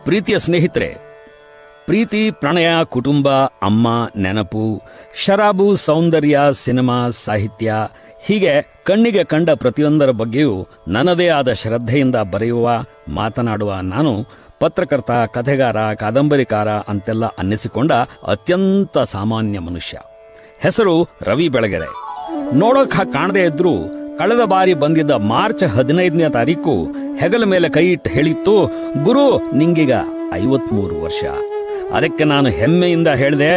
ಪ್ರೀತಿಯ ಸ್ನೇಹಿತರೆ, ಪ್ರೀತಿ, ಪ್ರಣಯ, ಕುಟುಂಬ, ಅಮ್ಮ, ನೆನಪು, ಶರಾಬು, ಸೌಂದರ್ಯ, ಸಿನಿಮಾ, ಸಾಹಿತ್ಯ ಹೀಗೆ ಕಣ್ಣಿಗೆ ಕಂಡ ಪ್ರತಿಯೊಂದರ ಬಗ್ಗೆಯೂ ನನ್ನದೇ ಆದ ಶ್ರದ್ಧೆಯಿಂದ ಬರೆಯುವ, ಮಾತನಾಡುವ ನಾನು ಪತ್ರಕರ್ತ, ಕಥೆಗಾರ, ಕಾದಂಬರಿಕಾರ ಅಂತೆಲ್ಲ ಅನ್ನಿಸಿಕೊಂಡ ಅತ್ಯಂತ ಸಾಮಾನ್ಯ ಮನುಷ್ಯ. ಹೆಸರು ರವಿ ಬೆಳಗೆರೆ. ನೋಡೋಕ್ ಕಾಣದೇ ಇದ್ರೂ ಕಳೆದ ಬಾರಿ ಬಂದಿದ್ದ ಮಾರ್ಚ್ 15ನೇ ತಾರೀಕು ಹೆಗಲ ಮೇಲೆ ಕೈ ಇಟ್ಟು ಹೇಳಿತ್ತು, ಗುರು ನಿಂಗೀಗ 53 ವರ್ಷ. ಅದಕ್ಕೆ ನಾನು ಹೆಮ್ಮೆಯಿಂದ ಹೇಳಿದೆ,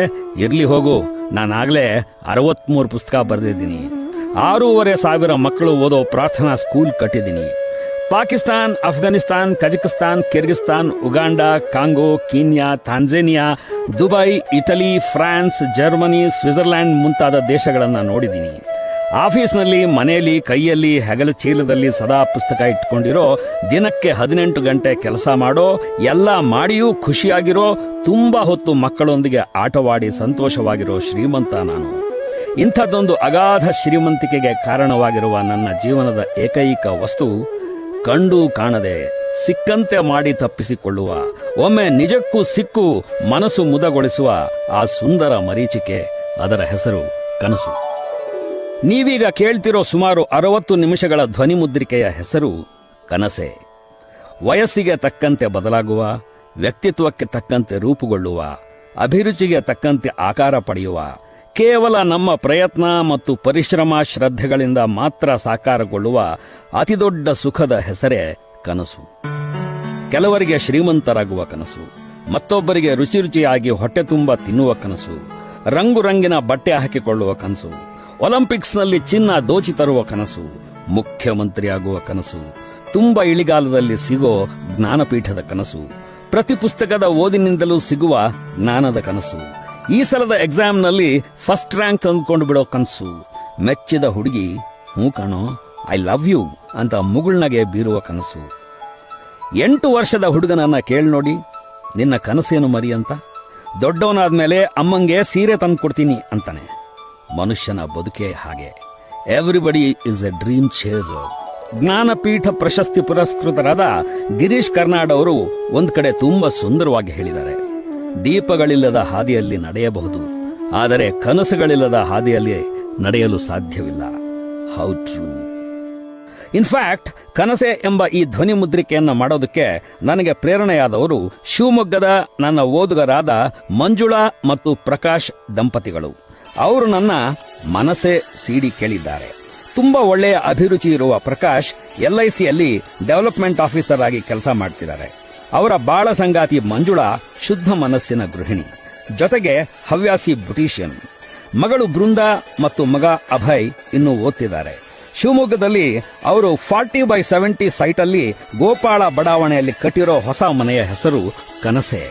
ಇರ್ಲಿ ಹೋಗು, ನಾನಾಗಲೇ 63 ಪುಸ್ತಕ ಬರೆದಿದ್ದೀನಿ, 6,500 ಮಕ್ಕಳು ಓದೋ ಪ್ರಾರ್ಥನಾ ಸ್ಕೂಲ್ ಕಟ್ಟಿದ್ದೀನಿ, Pakistan, Afghanistan, Kazakhstan, Kyrgyzstan, Uganda, Congo, Kenya, Tanzania, Dubai, Italy, France, Germany, Switzerland ಮುಂತಾದ ದೇಶಗಳನ್ನು ನೋಡಿದ್ದೀನಿ. ಆಫೀಸ್ನಲ್ಲಿ, ಮನೆಯಲ್ಲಿ, ಕೈಯಲ್ಲಿ, ಹೆಗಲ ಚೀಲದಲ್ಲಿ ಸದಾ ಪುಸ್ತಕ ಇಟ್ಕೊಂಡಿರೋ, ದಿನಕ್ಕೆ 18 ಗಂಟೆ ಕೆಲಸ ಮಾಡೋ, ಎಲ್ಲ ಮಾಡಿಯೂ ಖುಷಿಯಾಗಿರೋ, ತುಂಬಾ ಹೊತ್ತು ಮಕ್ಕಳೊಂದಿಗೆ ಆಟವಾಡಿ ಸಂತೋಷವಾಗಿರೋ ಶ್ರೀಮಂತ ನಾನು. ಇಂಥದ್ದೊಂದು ಅಗಾಧ ಶ್ರೀಮಂತಿಕೆಗೆ ಕಾರಣವಾಗಿರುವ ನನ್ನ ಜೀವನದ ಏಕೈಕ ವಸ್ತು, ಕಂಡು ಕಾಣದೆ ಸಿಕ್ಕಂತೆ ಮಾಡಿ ತಪ್ಪಿಸಿಕೊಳ್ಳುವ, ಒಮ್ಮೆ ನಿಜಕ್ಕೂ ಸಿಕ್ಕು ಮನಸ್ಸು ಮುದಗೊಳಿಸುವ ಆ ಸುಂದರ ಮರೀಚಿಕೆ, ಅದರ ಹೆಸರು ಕನಸು. ನೀವೀಗ ಕೇಳ್ತಿರೋ ಸುಮಾರು 60 ನಿಮಿಷಗಳ ಧ್ವನಿ ಮುದ್ರಿಕೆಯ ಹೆಸರು ಕನಸೆ. ವಯಸ್ಸಿಗೆ ತಕ್ಕಂತೆ ಬದಲಾಗುವ, ವ್ಯಕ್ತಿತ್ವಕ್ಕೆ ತಕ್ಕಂತೆ ರೂಪುಗೊಳ್ಳುವ, ಅಭಿರುಚಿಗೆ ತಕ್ಕಂತೆ ಆಕಾರ ಪಡೆಯುವ, ಕೇವಲ ನಮ್ಮ ಪ್ರಯತ್ನ ಮತ್ತು ಪರಿಶ್ರಮ, ಶ್ರದ್ಧೆಗಳಿಂದ ಮಾತ್ರ ಸಾಕಾರಗೊಳ್ಳುವ ಅತಿದೊಡ್ಡ ಸುಖದ ಹೆಸರೇ ಕನಸು. ಕೆಲವರಿಗೆ ಶ್ರೀಮಂತರಾಗುವ ಕನಸು, ಮತ್ತೊಬ್ಬರಿಗೆ ರುಚಿ ರುಚಿಯಾಗಿ ಹೊಟ್ಟೆ ತುಂಬ ತಿನ್ನುವ ಕನಸು, ರಂಗು ರಂಗಿನ ಬಟ್ಟೆ ಹಾಕಿಕೊಳ್ಳುವ ಕನಸು, ಒಲಿಂಪಿಕ್ಸ್ನಲ್ಲಿ ಚಿನ್ನ ದೋಚಿ ತರುವ ಕನಸು, ಮುಖ್ಯಮಂತ್ರಿಯಾಗುವ ಕನಸು, ತುಂಬ ಇಳಿಗಾಲದಲ್ಲಿ ಸಿಗೋ ಜ್ಞಾನಪೀಠದ ಕನಸು, ಪ್ರತಿ ಪುಸ್ತಕದ ಓದಿನಿಂದಲೂ ಸಿಗುವ ಜ್ಞಾನದ ಕನಸು, ಈ ಸಲದ ಎಕ್ಸಾಮ್ನಲ್ಲಿ ಫಸ್ಟ್ ರ್ಯಾಂಕ್ ತಂದುಕೊಂಡು ಬಿಡೋ ಕನಸು, ಮೆಚ್ಚಿದ ಹುಡುಗಿ ಹ್ಞೂ ಕಣೋ ಐ ಲವ್ ಯು ಅಂತ ಮುಗುಳ್ನಗೆ ಬೀರುವ ಕನಸು. 8 ವರ್ಷದ ಹುಡುಗನನ್ನ ಕೇಳಿ ನೋಡಿ, ನಿನ್ನ ಕನಸೇನು ಮರಿ ಅಂತ. ದೊಡ್ಡವನಾದ್ಮೇಲೆ ಅಮ್ಮಂಗೆ ಸೀರೆ ತಂದು ಕೊಡ್ತೀನಿ ಅಂತಾನೆ. ಮನುಷ್ಯನ ಬದುಕೆ ಹಾಗೆ. Everybody is A dream chaser. Jnanpith ಪ್ರಶಸ್ತಿ ಪುರಸ್ಕೃತರಾದ ಗಿರೀಶ್ ಕರ್ನಾಡ್ ಅವರು ಒಂದ್ ಕಡೆ ತುಂಬಾ ಸುಂದರವಾಗಿ ಹೇಳಿದ್ದಾರೆ, ದೀಪಗಳಿಲ್ಲದ ಹಾದಿಯಲ್ಲಿ ನಡೆಯಬಹುದು, ಆದರೆ ಕನಸುಗಳಿಲ್ಲದ ಹಾದಿಯಲ್ಲಿ ನಡೆಯಲು ಸಾಧ್ಯವಿಲ್ಲ. How true. ಇನ್ಫ್ಯಾಕ್ಟ್ ಕನಸೆ ಎಂಬ ಈ ಧ್ವನಿ ಮುದ್ರಿಕೆಯನ್ನು ಮಾಡೋದಕ್ಕೆ ನನಗೆ ಪ್ರೇರಣೆಯಾದವರು ಶಿವಮೊಗ್ಗದ ನನ್ನ ಓದುಗರಾದ ಮಂಜುಳಾ ಮತ್ತು ಪ್ರಕಾಶ್ ದಂಪತಿಗಳು. ಅವರು ನನ್ನ ಮನಸೆ ಸಿಡಿ ಕೇಳಿದ್ದಾರೆ. ತುಂಬಾ ಒಳ್ಳೆಯ ಅಭಿರುಚಿ ಇರುವ ಪ್ರಕಾಶ್ LICಯಲ್ಲಿ ಡೆವಲಪ್ಮೆಂಟ್ ಆಫೀಸರ್ ಆಗಿ ಕೆಲಸ ಮಾಡ್ತಿದ್ದಾರೆ. ಅವರ ಬಾಳ ಸಂಗಾತಿ ಮಂಜುಳಾ ಶುದ್ಧ ಮನಸ್ಸಿನ ಗೃಹಿಣಿ, ಜೊತೆಗೆ ಹವ್ಯಾಸಿ ಬ್ಯೂಟಿಷಿಯನ್. ಮಗಳು ಬೃಂದಾ ಮತ್ತು ಮಗ ಅಭಯ್ ಇನ್ನೂ ಓದ್ತಿದ್ದಾರೆ. ಶಿವಮೊಗ್ಗದಲ್ಲಿ ಅವರು 40x70 ಸೈಟಲ್ಲಿ ಗೋಪಾಳ ಬಡಾವಣೆಯಲ್ಲಿ ಕಟ್ಟಿರೋ ಹೊಸ ಮನೆಯ ಹೆಸರು ಕನಸೆ.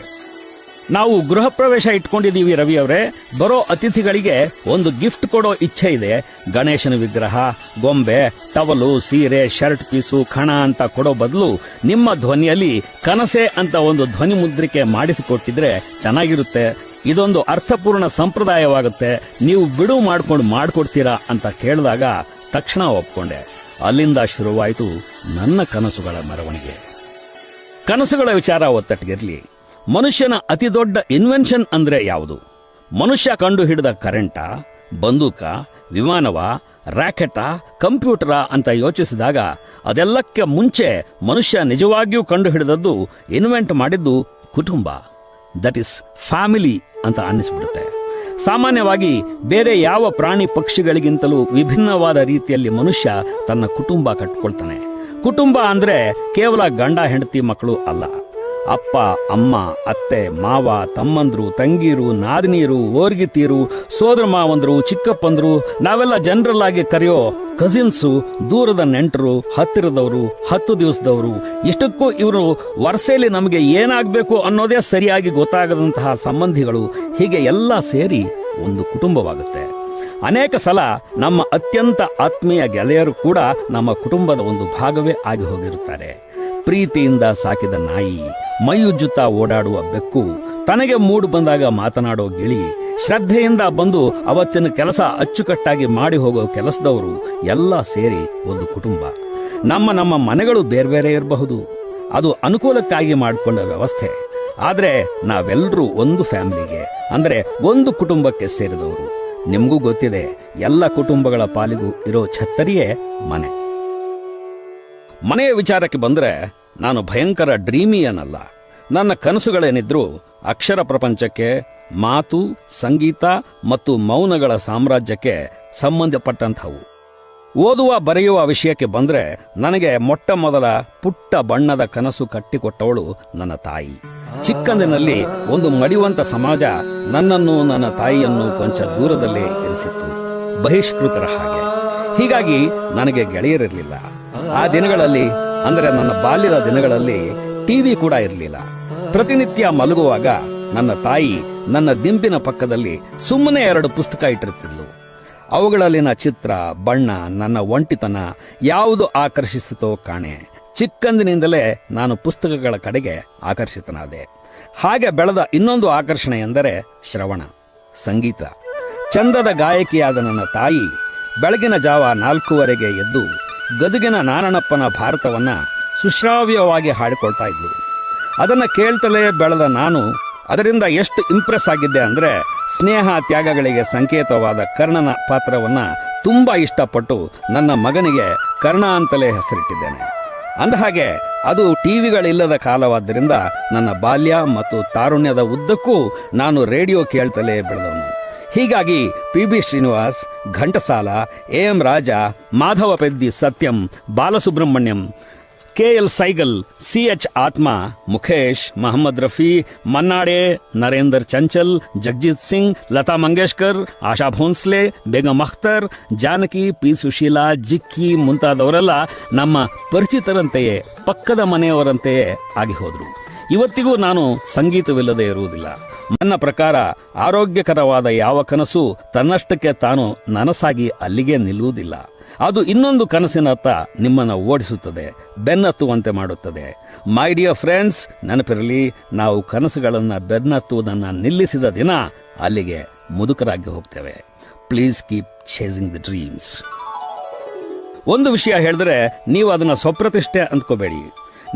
ನಾವು ಗೃಹ ಪ್ರವೇಶ ಇಟ್ಕೊಂಡಿದ್ದೀವಿ ರವಿ ಅವರೇ. ಬರೋ ಅತಿಥಿಗಳಿಗೆ ಒಂದು ಗಿಫ್ಟ್ ಕೊಡೋ ಇಚ್ಛೆ ಇದೆ. ಗಣೇಶನ ವಿಗ್ರಹ, ಗೊಂಬೆ, ಟವಲು, ಸೀರೆ, ಶರ್ಟ್ ಪೀಸು, ಖಣ ಅಂತ ಕೊಡೋ ಬದಲು ನಿಮ್ಮ ಧ್ವನಿಯಲ್ಲಿ ಕನಸೆ ಅಂತ ಒಂದು ಧ್ವನಿ ಮುದ್ರಿಕೆ ಮಾಡಿಸಿಕೊಟ್ಟಿದ್ರೆ ಚೆನ್ನಾಗಿರುತ್ತೆ. ಇದೊಂದು ಅರ್ಥಪೂರ್ಣ ಸಂಪ್ರದಾಯವಾಗುತ್ತೆ. ನೀವು ಬಿಡು ಮಾಡ್ಕೊಡ್ತೀರಾ ಅಂತ ಕೇಳಿದಾಗ ತಕ್ಷಣ ಒಪ್ಕೊಂಡೆ. ಅಲ್ಲಿಂದ ಶುರುವಾಯಿತು ನನ್ನ ಕನಸುಗಳ ಮೆರವಣಿಗೆ. ಕನಸುಗಳ ವಿಚಾರ ಒತ್ತಟ್ಟಿಗಿರಲಿ. ಮನುಷ್ಯನ ಅತಿ ದೊಡ್ಡ ಇನ್ವೆನ್ಷನ್ ಅಂದ್ರೆ ಯಾವುದು? ಮನುಷ್ಯ ಕಂಡು ಹಿಡಿದ ಕರೆಂಟ, ಬಂದೂಕ, ವಿಮಾನವ, ರಾಕೆಟ, ಕಂಪ್ಯೂಟರ ಅಂತ ಯೋಚಿಸಿದಾಗ ಅದೆಲ್ಲಕ್ಕೆ ಮುಂಚೆ ಮನುಷ್ಯ ನಿಜವಾಗಿಯೂ ಕಂಡು ಹಿಡಿದದ್ದು, ಇನ್ವೆಂಟ್ ಮಾಡಿದ್ದು ಕುಟುಂಬ. ದಟ್ ಇಸ್ ಫ್ಯಾಮಿಲಿ ಅಂತ ಅನ್ನಿಸ್ಬಿಡುತ್ತೆ. ಸಾಮಾನ್ಯವಾಗಿ ಬೇರೆ ಯಾವ ಪ್ರಾಣಿ ಪಕ್ಷಿಗಳಿಗಿಂತಲೂ ವಿಭಿನ್ನವಾದ ರೀತಿಯಲ್ಲಿ ಮನುಷ್ಯ ತನ್ನ ಕುಟುಂಬ ಕಟ್ಕೊಳ್ತಾನೆ. ಕುಟುಂಬ ಅಂದ್ರೆ ಕೇವಲ ಗಂಡ ಹೆಂಡತಿ ಮಕ್ಕಳು ಅಲ್ಲ. ಅಪ್ಪ, ಅಮ್ಮ, ಅತ್ತೆ, ಮಾವ, ತಮ್ಮಂದ್ರು, ತಂಗೀರು, ನಾದಿನೀರು, ಓರ್ಗಿತೀರು, ಸೋದರ ಮಾವಂದ್ರು, ಚಿಕ್ಕಪ್ಪಂದ್ರು, ನಾವೆಲ್ಲ ಜನರಲ್ ಆಗಿ ಕರೆಯೋ ಕಸಿನ್ಸು, ದೂರದ ನೆಂಟರು, ಹತ್ತಿರದವರು, 10 ದಿವಸದವರು, ಇಷ್ಟಕ್ಕೂ ಇವರು ವರ್ಷೆಯಲ್ಲಿ ನಮಗೆ ಏನಾಗಬೇಕು ಅನ್ನೋದೇ ಸರಿಯಾಗಿ ಗೊತ್ತಾಗದಂತಹ ಸಂಬಂಧಿಗಳು, ಹೀಗೆ ಎಲ್ಲ ಸೇರಿ ಒಂದು ಕುಟುಂಬವಾಗುತ್ತೆ. ಅನೇಕ ಸಲ ನಮ್ಮ ಅತ್ಯಂತ ಆತ್ಮೀಯ ಗೆಳೆಯರು ಕೂಡ ನಮ್ಮ ಕುಟುಂಬದ ಒಂದು ಭಾಗವೇ ಆಗಿ ಹೋಗಿರುತ್ತಾರೆ. ಪ್ರೀತಿಯಿಂದ ಸಾಕಿದ ನಾಯಿ, ಮೈಯುಜ್ಜುತ್ತಾ ಓಡಾಡುವ ಬೆಕ್ಕು, ತನಗೆ ಮೂಡು ಬಂದಾಗ ಮಾತನಾಡೋ ಗಿಳಿ, ಶ್ರದ್ಧೆಯಿಂದ ಬಂದು ಅವತ್ತಿನ ಕೆಲಸ ಅಚ್ಚುಕಟ್ಟಾಗಿ ಮಾಡಿ ಹೋಗೋ ಕೆಲಸದವರು ಎಲ್ಲ ಸೇರಿ ಒಂದು ಕುಟುಂಬ. ನಮ್ಮ ಮನೆಗಳು ಬೇರೆ ಬೇರೆ ಇರಬಹುದು, ಅದು ಅನುಕೂಲಕ್ಕಾಗಿ ಮಾಡಿಕೊಂಡ ವ್ಯವಸ್ಥೆ. ಆದ್ರೆ ನಾವೆಲ್ಲರೂ ಒಂದು ಫ್ಯಾಮಿಲಿಗೆ, ಅಂದ್ರೆ ಒಂದು ಕುಟುಂಬಕ್ಕೆ ಸೇರಿದವರು. ನಿಮಗೂ ಗೊತ್ತಿದೆ, ಎಲ್ಲ ಕುಟುಂಬಗಳ ಪಾಲಿಗೂ ಇರೋ ಛತ್ತರಿಯೇ ಮನೆ. ಮನೆಯ ವಿಚಾರಕ್ಕೆ ಬಂದ್ರೆ ನಾನು ಭಯಂಕರ ಡ್ರೀಮಿಯನಲ್ಲ. ನನ್ನ ಕನಸುಗಳೇನಿದ್ರು ಅಕ್ಷರ ಪ್ರಪಂಚಕ್ಕೆ, ಮಾತು, ಸಂಗೀತ ಮತ್ತು ಮೌನಗಳ ಸಾಮ್ರಾಜ್ಯಕ್ಕೆ ಸಂಬಂಧಪಟ್ಟಂಥವು. ಓದುವ ಬರೆಯುವ ವಿಷಯಕ್ಕೆ ಬಂದ್ರೆ ನನಗೆ ಮೊಟ್ಟ ಮೊದಲ ಪುಟ್ಟ ಬಣ್ಣದ ಕನಸು ಕಟ್ಟಿಕೊಟ್ಟವಳು ನನ್ನ ತಾಯಿ. ಚಿಕ್ಕಂದಿನಲ್ಲಿ ಒಂದು ಮಡಿವಂತ ಸಮಾಜ ನನ್ನನ್ನು ನನ್ನ ತಾಯಿಯನ್ನು ಕೊಂಚ ದೂರದಲ್ಲೇ ಇರಿಸಿತ್ತು, ಬಹಿಷ್ಕೃತರ ಹಾಗೆ. ಹೀಗಾಗಿ ನನಗೆ ಗೆಳೆಯರಿರಲಿಲ್ಲ. ಆ ದಿನಗಳಲ್ಲಿ, ಅಂದರೆ ನನ್ನ ಬಾಲ್ಯದ ದಿನಗಳಲ್ಲಿ, ಟಿವಿ ಕೂಡ ಇರಲಿಲ್ಲ. ಪ್ರತಿನಿತ್ಯ ಮಲಗುವಾಗ ನನ್ನ ತಾಯಿ ನನ್ನ ದಿಂಬಿನ ಪಕ್ಕದಲ್ಲಿ ಸುಮ್ಮನೆ 2 ಪುಸ್ತಕ ಇಟ್ಟಿರ್ತಿದ್ಲು. ಅವುಗಳಲ್ಲಿನ ಚಿತ್ರ, ಬಣ್ಣ, ನನ್ನ ಒಂಟಿತನ ಯಾವುದು ಆಕರ್ಷಿಸಿತೋ ಕಾಣೆ. ಚಿಕ್ಕಂದಿನಿಂದಲೇ ನಾನು ಪುಸ್ತಕಗಳ ಕಡೆಗೆ ಆಕರ್ಷಿತನಾದೆ. ಹಾಗೆ ಬೆಳೆದ ಇನ್ನೊಂದು ಆಕರ್ಷಣೆ ಎಂದರೆ ಶ್ರವಣ, ಸಂಗೀತ. ಚಂದದ ಗಾಯಕಿಯಾದ ನನ್ನ ತಾಯಿ ಬೆಳಗಿನ ಜಾವ 4:15ಗೆ ಎದ್ದು ಗದುಗಿನ ನಾರಣಪ್ಪನ ಭಾರತವನ್ನ ಸುಶ್ರಾವ್ಯವಾಗಿ ಹಾಡಿಕೊಳ್ತಾ ಇದ್ಲು. ಅದನ್ನ ಕೇಳ್ತಲೇ ಬೆಳೆದ ನಾನು ಅದರಿಂದ ಎಷ್ಟು ಇಂಪ್ರೆಸ್ ಆಗಿದ್ದೆ ಅಂದ್ರೆ, ಸ್ನೇಹ ತ್ಯಾಗಗಳಿಗೆ ಸಂಕೇತವಾದ ಕರ್ಣನ ಪಾತ್ರವನ್ನ ತುಂಬಾ ಇಷ್ಟಪಟ್ಟು ನನ್ನ ಮಗನಿಗೆ ಕರ್ಣ ಅಂತಲೇ ಹೆಸರಿಟ್ಟಿದ್ದೇನೆ. ಅಂದಹಾಗೆ ಅದು ಟಿವಿಗಳಿಲ್ಲದ ಕಾಲವಾದ್ದರಿಂದ ನನ್ನ ಬಾಲ್ಯ ಮತ್ತು ತಾರುಣ್ಯದ ಉದ್ದಕ್ಕೂ ನಾನು ರೇಡಿಯೋ ಕೇಳ್ತಲೇ ಬೆಳೆದವನು. ಹೀಗಾಗಿ ಪಿ.ಬಿ. ಶ್ರೀನಿವಾಸ್, ಘಂಟಸಾಲ, ಎ.ಎಂ. ರಾಜ, ಮಾಧವ ಪೆದ್ದಿ ಸತ್ಯಂ, ಬಾಲಸುಬ್ರಹ್ಮಣ್ಯಂ, ಕೆ.ಎಲ್. ಸೈಗಲ್, ಸಿ.ಎಚ್. ಆತ್ಮ, ಮುಖೇಶ್, ಮೊಹಮ್ಮದ್ ರಫಿ, ಮನ್ನಾಡೆ, ನರೇಂದರ್ ಚಂಚಲ್, ಜಗಜಿತ್ ಸಿಂಗ್, ಲತಾ ಮಂಗೇಶ್ಕರ್, ಆಶಾ ಭೋನ್ಸ್ಲೆ, ಬೇಗಂ ಅಖ್ತರ್, ಜಾನಕಿ, ಪಿ. ಸುಶೀಲಾ, ಜಿಕ್ಕಿ ಮುಂತಾದವರೆಲ್ಲ ನಮ್ಮ ಪರಿಚಿತರಂತೆಯೇ, ಪಕ್ಕದ ಮನೆಯವರಂತೆಯೇ ಆಗಿ ಹೋದರು. ಇವತ್ತಿಗೂ ನಾನು ಸಂಗೀತವಿಲ್ಲದೆ ಇರುವುದಿಲ್ಲ. ನನ್ನ ಪ್ರಕಾರ ಆರೋಗ್ಯಕರವಾದ ಯಾವ ಕನಸು ತನ್ನಷ್ಟಕ್ಕೆ ತಾನು ನನಸಾಗಿ ಅಲ್ಲಿಗೆ ನಿಲ್ಲುವುದಿಲ್ಲ. ಅದು ಇನ್ನೊಂದು ಕನಸಿನತ್ತ ನಿಮ್ಮನ್ನು ಓಡಿಸುತ್ತದೆ, ಬೆನ್ನತ್ತುವಂತೆ ಮಾಡುತ್ತದೆ. ಮೈ ಡಿಯರ್ ಫ್ರೆಂಡ್ಸ್, ನೆನಪಿರಲಿ, ನಾವು ಕನಸುಗಳನ್ನು ಬೆನ್ನತ್ತುವುದನ್ನು ನಿಲ್ಲಿಸಿದ ದಿನ ಅಲ್ಲಿಗೆ ಮುದುಕರಾಗಿ ಹೋಗ್ತೇವೆ. Please keep chasing the dreams. ಒಂದು ವಿಷಯ ಹೇಳಿದ್ರೆ ನೀವು ಅದನ್ನು ಸ್ವಪ್ರತಿಷ್ಠೆ ಅಂದ್ಕೋಬೇಡಿ.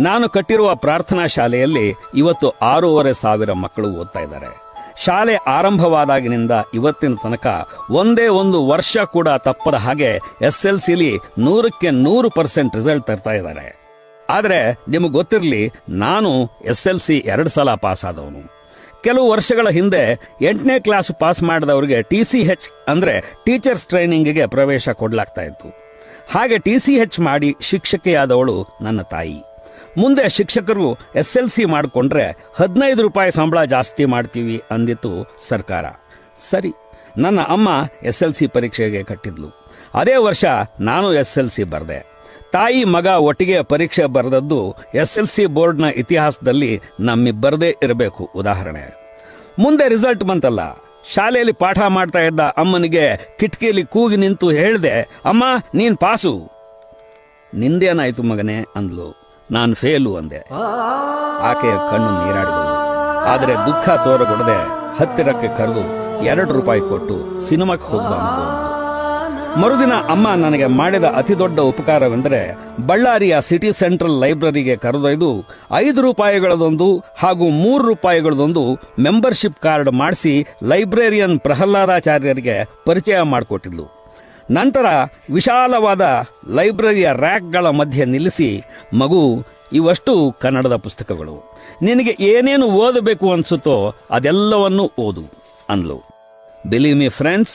ನಾನು ಕಟ್ಟಿರುವ ಪ್ರಾರ್ಥನಾ ಶಾಲೆಯಲ್ಲಿ ಇವತ್ತು 6,500 ಮಕ್ಕಳು ಓದ್ತಾ ಇದ್ದಾರೆ. ಶಾಲೆ ಆರಂಭವಾದಾಗಿನಿಂದ ಇವತ್ತಿನ ತನಕ ಒಂದೇ ಒಂದು ವರ್ಷ ಕೂಡ ತಪ್ಪದ ಹಾಗೆ SLCಲಿ 100ಕ್ಕೆ 100% ರಿಸಲ್ಟ್ ತರ್ತಾ ಇದ್ದಾರೆ. ಆದರೆ ನಿಮಗೆ ಗೊತ್ತಿರಲಿ, ನಾನು SLC 2 ಸಲ ಪಾಸ್ ಆದವನು. ಕೆಲವು ವರ್ಷಗಳ ಹಿಂದೆ 8ನೇ ಕ್ಲಾಸ್ ಪಾಸ್ ಮಾಡಿದವರಿಗೆ TCH ಅಂದ್ರೆ ಟೀಚರ್ಸ್ ಟ್ರೈನಿಂಗ್ಗೆ ಪ್ರವೇಶ ಕೊಡಲಾಗ್ತಾ ಇತ್ತು. ಹಾಗೆ TCH ಮಾಡಿ ಶಿಕ್ಷಕಿಯಾದವಳು ನನ್ನ ತಾಯಿ. ಮುಂದೆ ಶಿಕ್ಷಕರು SLC ಮಾಡಿಕೊಂಡ್ರೆ 15 ರೂಪಾಯಿ ಸಂಬಳ ಜಾಸ್ತಿ ಮಾಡ್ತೀವಿ ಅಂದಿತ್ತು ಸರ್ಕಾರ. ಸರಿ, ನನ್ನ ಅಮ್ಮ SLC ಪರೀಕ್ಷೆಗೆ ಕಟ್ಟಿದ್ಲು. ಅದೇ ವರ್ಷ ನಾನು SLC ಬರೆದೆ. ತಾಯಿ ಮಗ ಒಟ್ಟಿಗೆ ಪರೀಕ್ಷೆ ಬರೆದದ್ದು SLC ಬೋರ್ಡ್ನ ಇತಿಹಾಸದಲ್ಲಿ ನಮ್ಮಿಬ್ಬರದೇ ಇರಬೇಕು ಉದಾಹರಣೆ. ಮುಂದೆ ರಿಸಲ್ಟ್ ಬಂತಲ್ಲ, ಶಾಲೆಯಲ್ಲಿ ಪಾಠ ಮಾಡ್ತಾ ಇದ್ದ ಅಮ್ಮನಿಗೆ ಕಿಟಕಿಯಲ್ಲಿ ಕೂಗಿ ನಿಂತು ಹೇಳಿದೆ, ಅಮ್ಮ ನೀನ್ ಪಾಸು. ನಿಂದೇನಾಯ್ತು ಮಗನೇ ಅಂದ್ಲು. ನಾನು ಫೇಲು ಅಂದೆ. ಆಕೆಯ ಕಣ್ಣು ನೀರಾಡಿದವು. ಆದರೆ ದುಃಖ ತೋರಗೊಡದೆ ಹತ್ತಿರಕ್ಕೆ ಕರೆದು 2 ರೂಪಾಯಿ ಕೊಟ್ಟು ಸಿನಿಮಾಕ್ಕೆ ಹೋಗ್ಬಂದು. ಮರುದಿನ ಅಮ್ಮ ನನಗೆ ಮಾಡಿದ ಅತಿ ದೊಡ್ಡ ಉಪಕಾರವೆಂದರೆ ಬಳ್ಳಾರಿಯ ಸಿಟಿ ಸೆಂಟ್ರಲ್ ಲೈಬ್ರರಿಗೆ ಕರೆದೊಯ್ದು 5 ರೂಪಾಯಿಗಳದೊಂದು ಹಾಗೂ 3 ರೂಪಾಯಿಗಳದೊಂದು ಮೆಂಬರ್ಶಿಪ್ ಕಾರ್ಡ್ ಮಾಡಿಸಿ ಲೈಬ್ರೇರಿಯನ್ ಪ್ರಹ್ಲಾದಾಚಾರ್ಯರಿಗೆ ಪರಿಚಯ ಮಾಡಿಕೊಟ್ಟಿದ್ಲು. ನಂತರ ವಿಶಾಲವಾದ ಲೈಬ್ರರಿಯ ರ್ಯಾಕ್ಗಳ ಮಧ್ಯೆ ನಿಲ್ಲಿಸಿ, ಮಗು, ಇವಷ್ಟು ಕನ್ನಡದ ಪುಸ್ತಕಗಳು, ನಿನಗೆ ಏನೇನು ಓದಬೇಕು ಅನ್ಸುತ್ತೋ ಅದೆಲ್ಲವನ್ನೂ ಓದು ಅಂದ್ಲು. Believe me friends,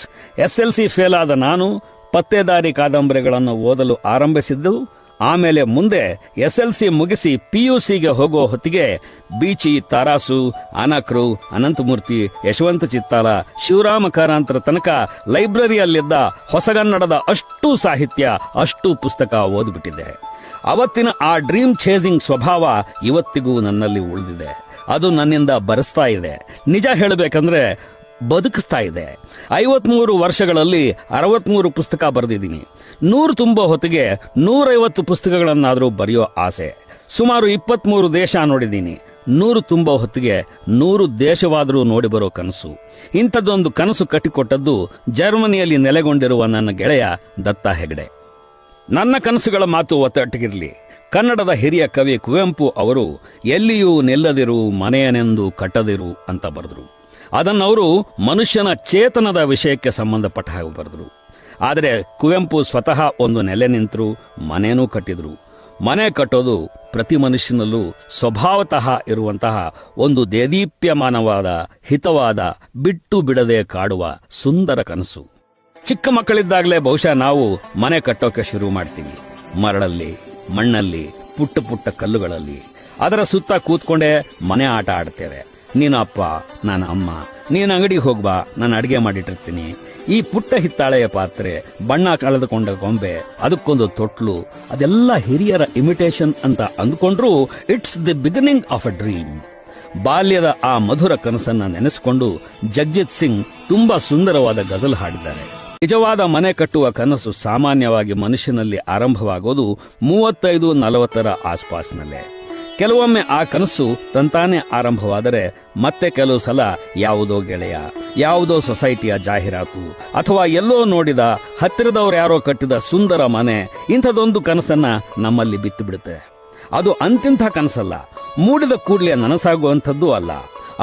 SLC fail ಆದ ನಾನು ಪತ್ತೇದಾರಿ ಕಾದಂಬರಿಗಳನ್ನು ಓದಲು ಆರಂಭಿಸಿದ್ದು. ಆಮೇಲೆ ಮುಂದೆ SLC ಮುಗಿಸಿ PUCಗೆ ಹೋಗೋ ಹೊತ್ತಿಗೆ ಬೀಚಿ, ತಾರಾಸು, ಅನಕ್ರು, ಅನಂತಮೂರ್ತಿ, ಯಶವಂತ ಚಿತ್ತಾಲ, ಶಿವರಾಮ ಕಾರಂತರ ತನಕ ಲೈಬ್ರರಿಯಲ್ಲಿದ್ದ ಹೊಸಗನ್ನಡದ ಅಷ್ಟು ಸಾಹಿತ್ಯ, ಅಷ್ಟು ಪುಸ್ತಕ ಓದ್ಬಿಟ್ಟಿದೆ. ಅವತ್ತಿನ ಆ ಡ್ರೀಮ್ ಚೇಸಿಂಗ್ ಸ್ವಭಾವ ಇವತ್ತಿಗೂ ನನ್ನಲ್ಲಿ ಉಳಿದಿದೆ. ಅದು ನನ್ನಿಂದ ಬರೆಸ್ತಾ ಇದೆ. ನಿಜ ಹೇಳಬೇಕಂದ್ರೆ ಬದುಕಿಸ್ತಾ ಇದೆ. 53 ವರ್ಷಗಳಲ್ಲಿ 63 ಪುಸ್ತಕ ಬರೆದಿದ್ದೀನಿ. 100 ತುಂಬೋ ಹೊತ್ತಿಗೆ 150 ಪುಸ್ತಕಗಳನ್ನಾದರೂ ಬರೆಯೋ ಆಸೆ. ಸುಮಾರು 23 ದೇಶ ನೋಡಿದ್ದೀನಿ. 100 ತುಂಬೋ ಹೊತ್ತಿಗೆ 100 ದೇಶವಾದರೂ ನೋಡಿ ಬರೋ ಕನಸು. ಇಂಥದ್ದೊಂದು ಕನಸು ಕಟ್ಟಿಕೊಟ್ಟದ್ದು ಜರ್ಮನಿಯಲ್ಲಿ ನೆಲೆಗೊಂಡಿರುವ ನನ್ನ ಗೆಳೆಯ ದತ್ತ ಹೆಗಡೆ. ನನ್ನ ಕನಸುಗಳ ಮಾತು ಒತ್ತಟ್ಟಿಗಿರಲಿ. ಕನ್ನಡದ ಹಿರಿಯ ಕವಿ ಕುವೆಂಪು ಅವರು ಎಲ್ಲಿಯೂ ನಿಲ್ಲದಿರು ಮನೆಯನೆಂದು ಕಟ್ಟದಿರು ಅಂತ ಬರೆದರು. ಅದನ್ನವರು ಮನುಷ್ಯನ ಚೇತನದ ವಿಷಯಕ್ಕೆ ಸಂಬಂಧಪಟ್ಟ ಹಾಗೆ ಬರೆದರು. ಆದರೆ ಕುವೆಂಪು ಸ್ವತಃ ಒಂದು ನೆಲೆ ನಿಂತರು, ಮನೆಯೂ ಕಟ್ಟಿದ್ರು. ಮನೆ ಕಟ್ಟೋದು ಪ್ರತಿ ಮನುಷ್ಯನಲ್ಲೂ ಸ್ವಭಾವತಃ ಇರುವಂತಹ ಒಂದು ದೇದೀಪ್ಯಮಾನವಾದ, ಹಿತವಾದ, ಬಿಟ್ಟು ಬಿಡದೆ ಕಾಡುವ ಸುಂದರ ಕನಸು. ಚಿಕ್ಕ ಮಕ್ಕಳಿದ್ದಾಗಲೇ ಬಹುಶಃ ನಾವು ಮನೆ ಕಟ್ಟೋಕೆ ಶುರು ಮಾಡ್ತೀವಿ. ಮರಳಲ್ಲಿ, ಮಣ್ಣಲ್ಲಿ, ಪುಟ್ಟ ಪುಟ್ಟ ಕಲ್ಲುಗಳಲ್ಲಿ. ಅದರ ಸುತ್ತ ಕೂತ್ಕೊಂಡೇ ಮನೆ ಆಟ ಆಡ್ತೇವೆ. ನೀನು ಅಪ್ಪ, ನಾನು ಅಮ್ಮ, ನೀನು ಅಂಗಡಿಗೆ ಹೋಗ್ಬಾ, ನಾನು ಅಡಿಗೆ ಮಾಡಿಟ್ಟಿರ್ತೀನಿ. ಈ ಪುಟ್ಟ ಹಿತ್ತಾಳೆಯ ಪಾತ್ರೆ, ಬಣ್ಣ ಕಳೆದುಕೊಂಡ ಗೊಂಬೆ, ಅದಕ್ಕೊಂದು ತೊಟ್ಲು, ಅದೆಲ್ಲ ಹಿರಿಯರ ಇಮಿಟೇಷನ್ ಅಂತ ಅಂದ್ಕೊಂಡ್ರೂ it's the beginning of a dream. ಬಾಲ್ಯದ ಆ ಮಧುರ ಕನಸನ್ನ ನೆನೆಸಿಕೊಂಡು ಜಗಜಿತ್ ಸಿಂಗ್ ತುಂಬಾ ಸುಂದರವಾದ ಗಜಲ್ ಹಾಡಿದ್ದಾರೆ. ನಿಜವಾದ ಮನೆ ಕಟ್ಟುವ ಕನಸು ಸಾಮಾನ್ಯವಾಗಿ ಮನುಷ್ಯನಲ್ಲಿ ಆರಂಭವಾಗೋದು 35-40 ಆಸ್ಪಾಸ್ನಲ್ಲೇ. ಕೆಲವೊಮ್ಮೆ ಆ ಕನಸು ತಂತಾನೆ ಆರಂಭವಾದರೆ ಮತ್ತೆ ಕೆಲವು ಸಲ ಯಾವುದೋ ಗೆಳೆಯ, ಯಾವುದೋ ಸೊಸೈಟಿಯ ಜಾಹೀರಾತು, ಅಥವಾ ಎಲ್ಲೋ ನೋಡಿದ ಹತ್ತಿರದವರು ಯಾರೋ ಕಟ್ಟಿದ ಸುಂದರ ಮನೆ, ಇಂಥದೊಂದು ಕನಸನ್ನ ನಮ್ಮಲ್ಲಿ ಬಿತ್ತು ಬಿಡುತ್ತೆ. ಅದು ಅಂತಿಂಥ ಕನಸಲ್ಲ, ಮೂಡಿದ ಕೂಡಲೇ ನನಸಾಗುವಂಥದ್ದೂ ಅಲ್ಲ,